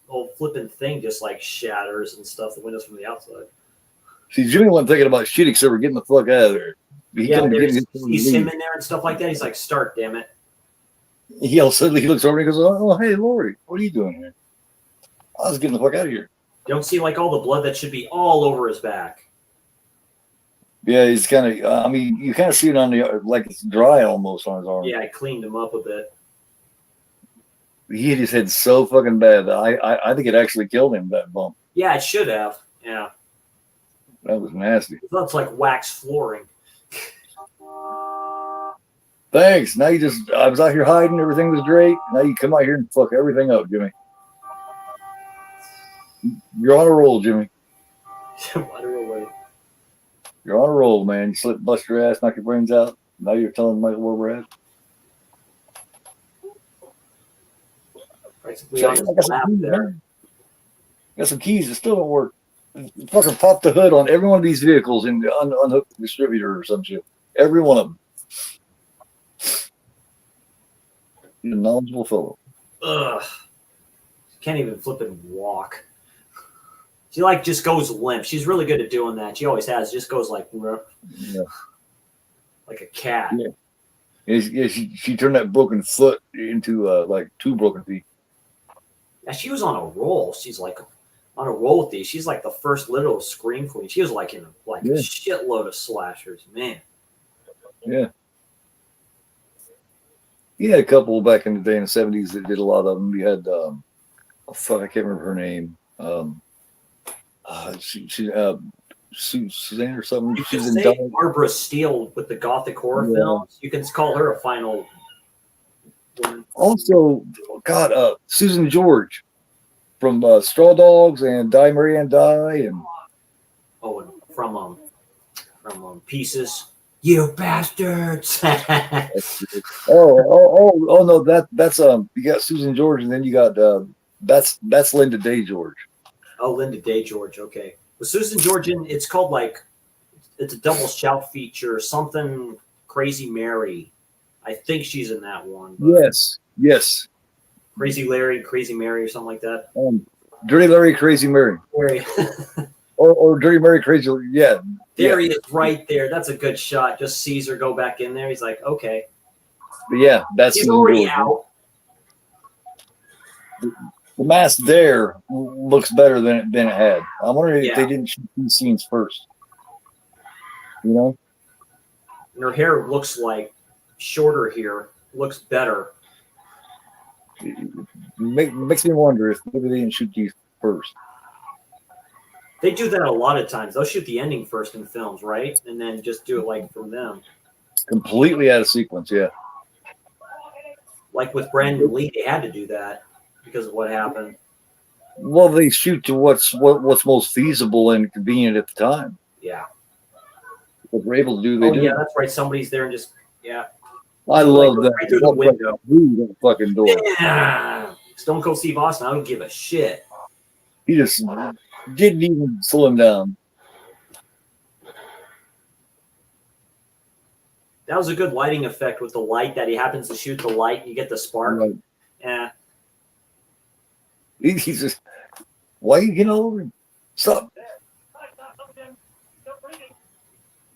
whole flipping thing just like shatters and stuff, the windows from the outside. See, Jimmy wasn't thinking about shooting, so we're getting the fuck out of there. He Yeah, couldn't get his- sees him in there and stuff like that. He's like, start, damn it. He all suddenly he looks over and he goes, "Oh, hey, Lori, what are you doing here?" I was getting the fuck out of here. You don't see like all the blood that should be all over his back. Yeah, he's kind of. I mean, you kind of see it on the like it's dry almost on his arm. Yeah, I cleaned him up a bit. He hit his head so fucking bad that I think it actually killed him, that bump. Yeah, it should have. Yeah. That was nasty. That's like wax flooring. Thanks. Now you just, I was out here hiding, everything was great. Now you come out here and fuck everything up, Jimmy. You're on a roll, Jimmy. Water away. You're on a roll, man. You slip, bust your ass, knock your brains out. Now you're telling Michael where we're at. Basically on the map there. Got some keys that still don't work. Fucking pop the hood on every one of these vehicles and unhook the distributor or some shit. Every one of them. You're a knowledgeable fellow. Ugh. Can't even flip and walk. She like just goes limp. She's really good at doing that. She always has. Just goes like Yeah. like a cat. Yeah. Yeah, she turned that broken foot into like 2 broken feet. Yeah, she was on a roll. She's like on a roll with these. She's like the first little scream queen. She was like in a Yeah. shitload of slashers, man. Yeah. You had a couple back in the day in the 70s that did a lot of them. You had, oh fuck, I can't remember her name. Suzanne or something. You She's can in say Dog. Barbara Steele with the gothic horror Yeah. films. You can call her a final woman. Also, God, Susan George from Straw Dogs and Die Marianne Die and Oh, and from Pieces. You bastards! oh no, that's you got Susan George and then you got that's Linda Day George. Oh, Linda Day George. Okay. With Susan George in, it's called like, it's a double shout feature, something Crazy Mary. I think she's in that one. but Yes. Crazy Larry, Crazy Mary, or something like that. Dirty Larry, Crazy Mary, Mary. or Dirty Mary, Crazy. Yeah. There Yeah. he is right there. That's a good shot. Just sees her go back in there. He's like, okay. But yeah, that's He's Susan already George. out. The mask there looks better than it had. I'm wondering if Yeah. they didn't shoot these scenes first. You know? And her hair looks like shorter here. Looks better. Makes me wonder if maybe they didn't shoot these first. They do that a lot of times. They'll shoot the ending first in films, right? And then just do it like from them. Completely out of sequence, yeah. Like with Brandon Lee, they had to do that because of what happened. Well, they shoot to what's most feasible and convenient at the time. Yeah. What we're able to do, they Oh, do. yeah, that's right. Somebody's there and just, yeah. I love Like, that. right through the window. Through that fucking door. Yeah. Stone Cold Steve Austin, I don't give a shit. He just didn't even slow him down. That was a good lighting effect with the light that he happens to shoot the light and you get the spark. Like, Yeah. he's just, why are you getting over him? Stop.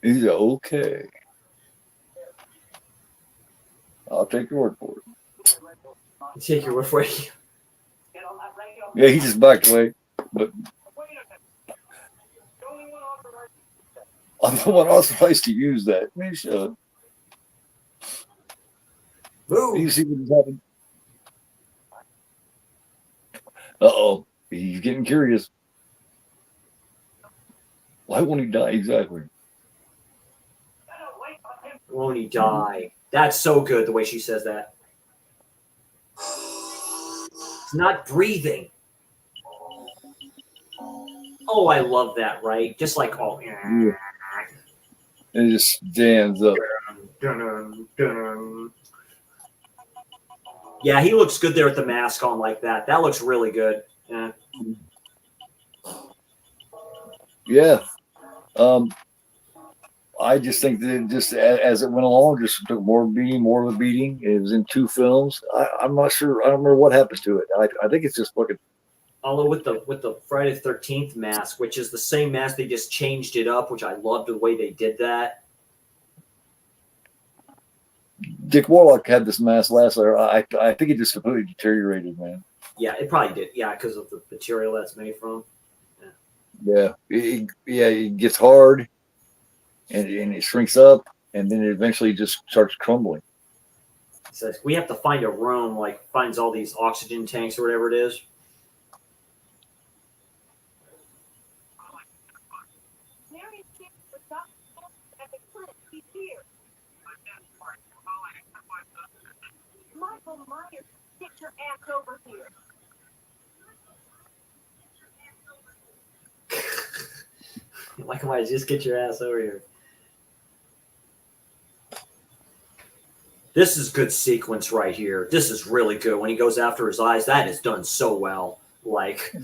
He's like, okay. I'll take your word for it. Take your word for it. Yeah, he just backed away. But I'm the one authorized to use that. Man, shut up. You Move. see what just happened? Uh-oh. he's getting curious. Why won't he die exactly? Won't he die? That's so good the way she says that. It's not breathing. Oh, I love that, right? Just like, oh, yeah. And it just stands up. Yeah, he looks good there with the mask on like that. That looks really good. Yeah. Yeah. I just think that just as it went along, just took more of a beating. It was in 2 films. I'm not sure. I don't remember what happens to it. I think it's just fucking. Although with the Friday the 13th mask, which is the same mask, they just changed it up, which I loved the way they did that. Dick Warlock had this mask last year. I think it just completely deteriorated, man. Yeah, it probably did. Yeah, because of the material that's made from. Yeah, it gets hard, and it shrinks up, and then it eventually just starts crumbling. It says we have to find a room, like finds all these oxygen tanks or whatever it is. Michael Myers, get your ass over here. Michael Myers, just get your ass over here. This is good sequence right here. This is really good. When he goes after his eyes, that is done so well. Like,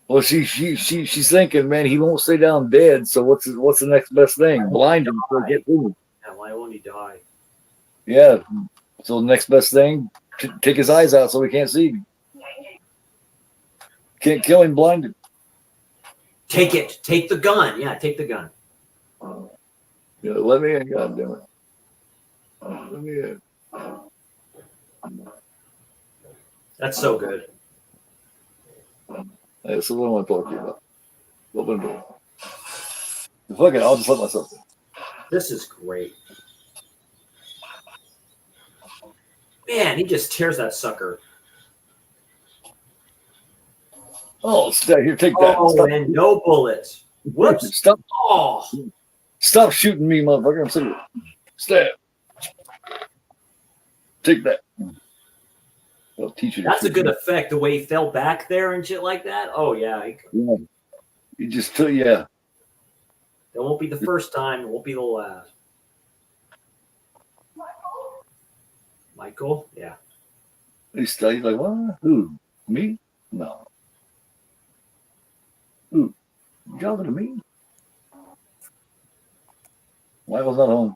well, she's thinking, man, he won't stay down dead. So what's the next best thing? Blind him before he gets through. yeah, why won't he die? Yeah. So the next best thing, take his eyes out so he can't see. Can't kill him blinded. Take it. Take the gun. Yeah, take the gun. Yeah, let me in, goddamn it. Let me in. That's so good. That's what I want to talk to you about. Open the door. Fuck it, I'll just let myself in. This is great. Man, he just tears that sucker. Oh, stay here, take that. Oh, Stop. and no bullets. Whoops. Stop. Oh. Stop shooting me, motherfucker. I'm serious. Stab. Take that. I'll teach you. That's a good effect, the way he fell back there and shit like that. Oh, yeah. Yeah. You just took, yeah. It won't be the first time. It won't be the last. Michael? Yeah. He's like, what? Who? Me? No. Who? You talking to me? Michael's not home.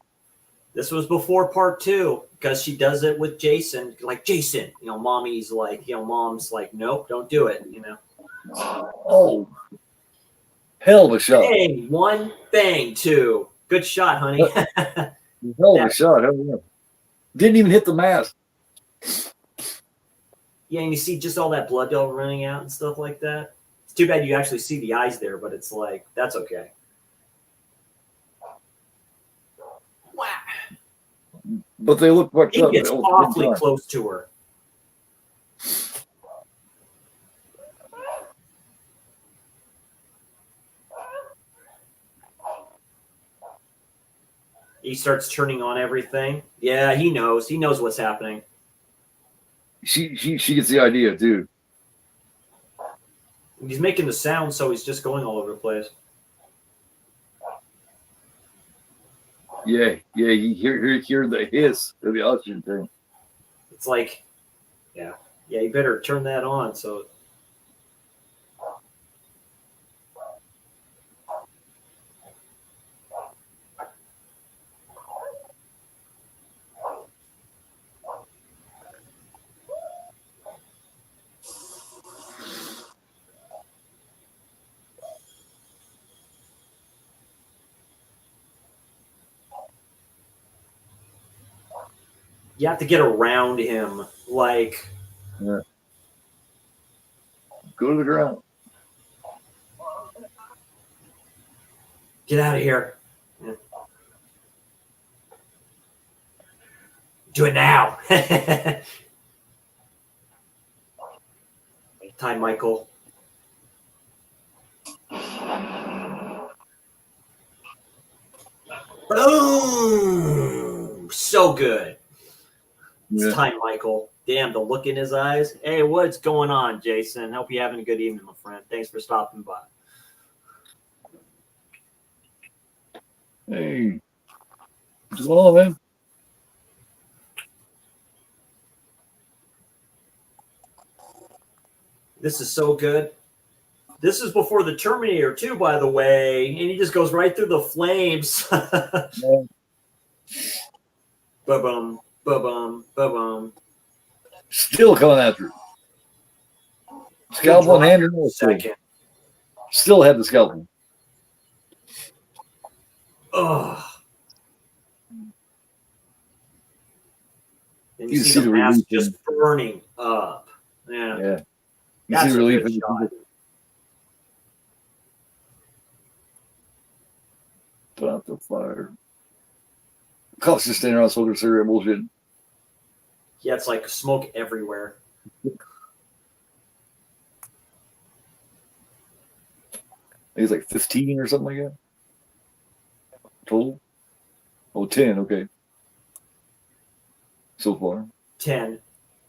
This was before part 2 because she does it with Jason. Like, Jason, mommy's like, mom's like, nope, don't do it, Oh. Hell of a shot. Bang, 1, bang, 2. Good shot, honey. Hell of a shot. Hell yeah. Didn't even hit the mask. Yeah, and you see just all that blood running out and stuff like that. It's too bad you actually see the eyes there, but it's like, that's okay. Wow. But they look fucked He up. gets awfully close to her. He starts turning on everything. Yeah, he knows. He knows what's happening. She gets the idea, dude. He's making the sound, so he's just going all over the place. Yeah. You hear the hiss of the oxygen thing. It's like, yeah, you better turn that on. So you have to get around him, like. Yeah. Go to the ground. Get out of here. Yeah. Do it now. Time, Michael. Boom! So good. It's Yeah. time, Michael. Damn, the look in his eyes. Hey, what's going on, Jason? Hope you're having a good evening, my friend. Thanks for stopping by. Hey, what's going on, man? This is so good. This is before the Terminator 2, by the way, and he just goes right through the flames. Ba-bum, ba-bum, ba-bum. Still coming after it. Scalpel in hand or no? Second. Still had the scalpel. Ugh. And you You see see the the mask relief just burning up. Yeah. Yeah. You That's see a relief good in shot. put out the fire. Cops just standing around smoking cigarette bullshit. Yeah, it's like smoke everywhere. He's like 15 or something like that. Total? Oh, 10, okay. So far. 10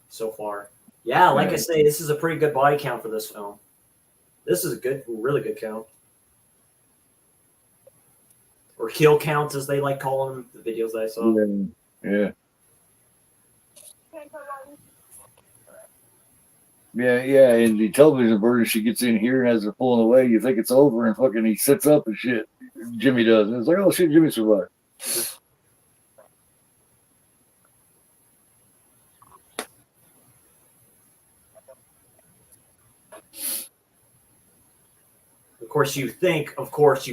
so far. Yeah, like I Yeah. say, this is a pretty good body count for this film. This is a good, really good count. Or kill counts, as they like calling them, the videos that I saw. Yeah. Yeah, and the television version, she gets in here and as they're pulling away, you think it's over, and fucking he sits up and shit. Jimmy does. And it's like, oh shit, Jimmy survived. Of course, you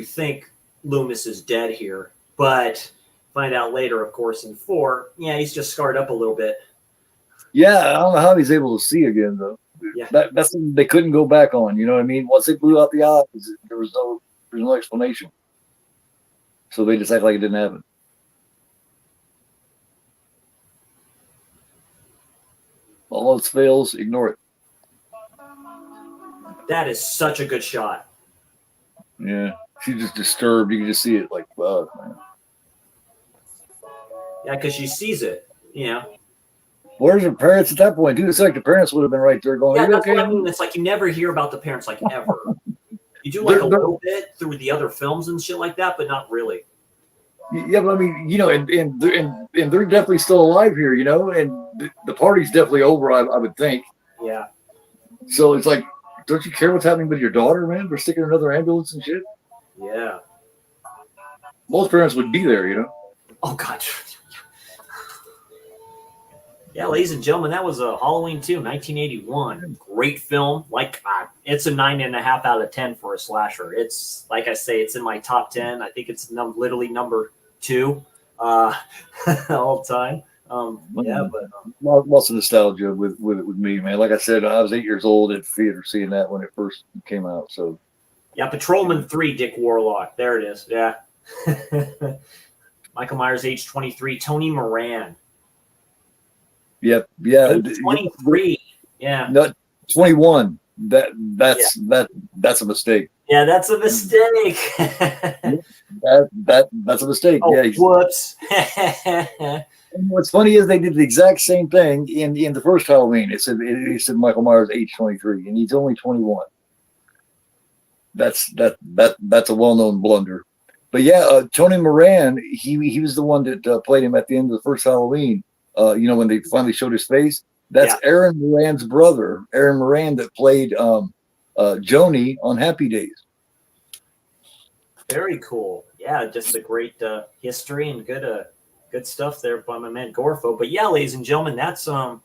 think Loomis is dead here, but find out later, of course, in 4, yeah, he's just scarred up a little bit. Yeah, I don't know how he's able to see again though. Yeah. That's something they couldn't go back on. You know what I mean? Once they blew out the eyes, there's no explanation. So they just act like it didn't happen. All else fails, ignore it. That is such a good shot. Yeah, she's just disturbed. You can just see it like, fuck, man. Yeah, because she sees it, you know. Where's her parents at that point? Dude, it's like the parents would have been right there going, Yeah, "Are you that's okay?" what I mean. It's like you never hear about the parents, like, ever. You do like a little bit through the other films and shit like that, but not really. Yeah, but I mean, you know, and they're definitely still alive here, you know, and the party's definitely over, I would think. Yeah. So it's like, don't you care what's happening with your daughter, man? We're sticking another ambulance and shit. Yeah. Most parents would be there, you know. Oh, God. Yeah, ladies and gentlemen, that was Halloween 2, 1981. Great film. Like, it's a 9.5 out of 10 for a slasher. It's, like I say, it's in my top 10. I think it's literally number 2 all time. Yeah, but Lots of nostalgia with me, man. Like I said, I was 8 years old at the theater seeing that when it first came out. So yeah, Patrolman 3, Dick Warlock. There it is. Yeah. Michael Myers, age 23. Tony Moran. yeah. Age 23. Yeah. No, 21. That's a mistake. Yeah, that's a mistake. That's a mistake. Oh, Yeah. whoops. And what's funny is they did the exact same thing in the first Halloween. It said Michael Myers age 23, and he's only 21. That's a well-known blunder. But yeah, Tony Moran, he was the one that played him at the end of the first Halloween. You know, when they finally showed his face. That's Aaron Moran's brother, Aaron Moran, that played Joni on Happy Days. Very cool. Yeah, just a great history and good stuff there by my man Gorfo. But yeah, ladies and gentlemen, that's a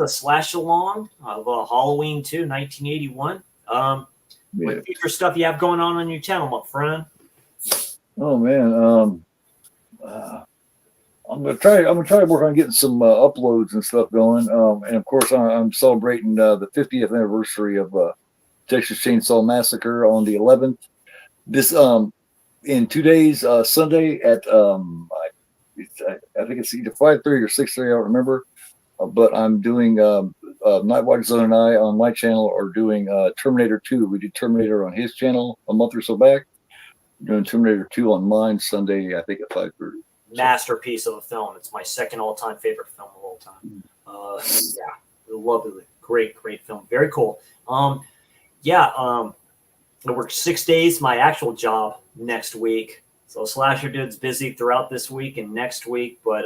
slash along of Halloween 2, 1981. What future stuff you have going on your channel, my friend? Oh man, I'm gonna try to work on getting some uploads and stuff going. And of course, I'm celebrating the 50th anniversary of Texas Chainsaw Massacre on the 11th. This in 2 days, Sunday at I think it's either 5:30 or 6:30. I don't remember, but I'm doing Night Watch Zone and I on my channel are doing Terminator 2. We did Terminator on his channel a month or so back. We're doing Terminator 2 on mine Sunday, I think at 5:30. Masterpiece of a film. It's my second all-time favorite film of all time. Yeah, lovely, great film. Very cool. I work 6 days, my actual job next week. So Slasher Dude's busy throughout this week and next week, but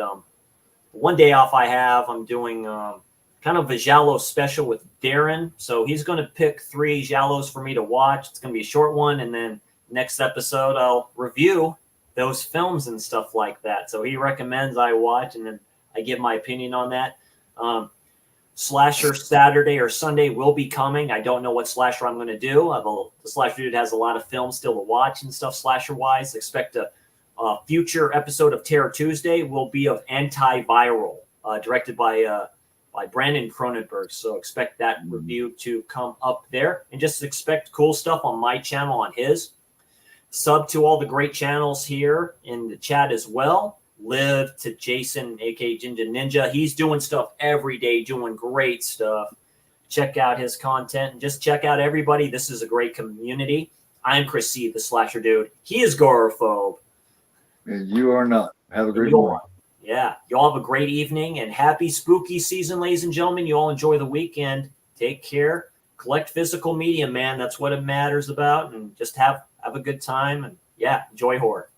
one day off I have, I'm doing kind of a Giallo special with Darren. So he's going to pick 3 Giallos for me to watch. It's going to be a short one, and then next episode I'll review those films and stuff like that. So he recommends I watch, and then I give my opinion on that. Slasher Saturday or Sunday will be coming. I don't know what slasher I'm going to do. The Slasher Dude has a lot of films still to watch and stuff slasher-wise. Expect a future episode of Terror Tuesday will be of Antiviral, directed by Brandon Cronenberg. So expect that review to come up there. And just expect cool stuff on my channel, on his. Sub to all the great channels here in the chat as well. Live to Jason, aka Ginger Ninja. He's doing stuff every day, doing great stuff. Check out his content and just check out everybody. This is a great community. I'm Chris C, the Slasher Dude. He is Gorophobe. And you are not. Have a great morning. Yeah. Y'all have a great evening and happy spooky season, ladies and gentlemen. You all enjoy the weekend. Take care. Collect physical media, man. That's what it matters about. And just have a good time. And yeah, enjoy horror.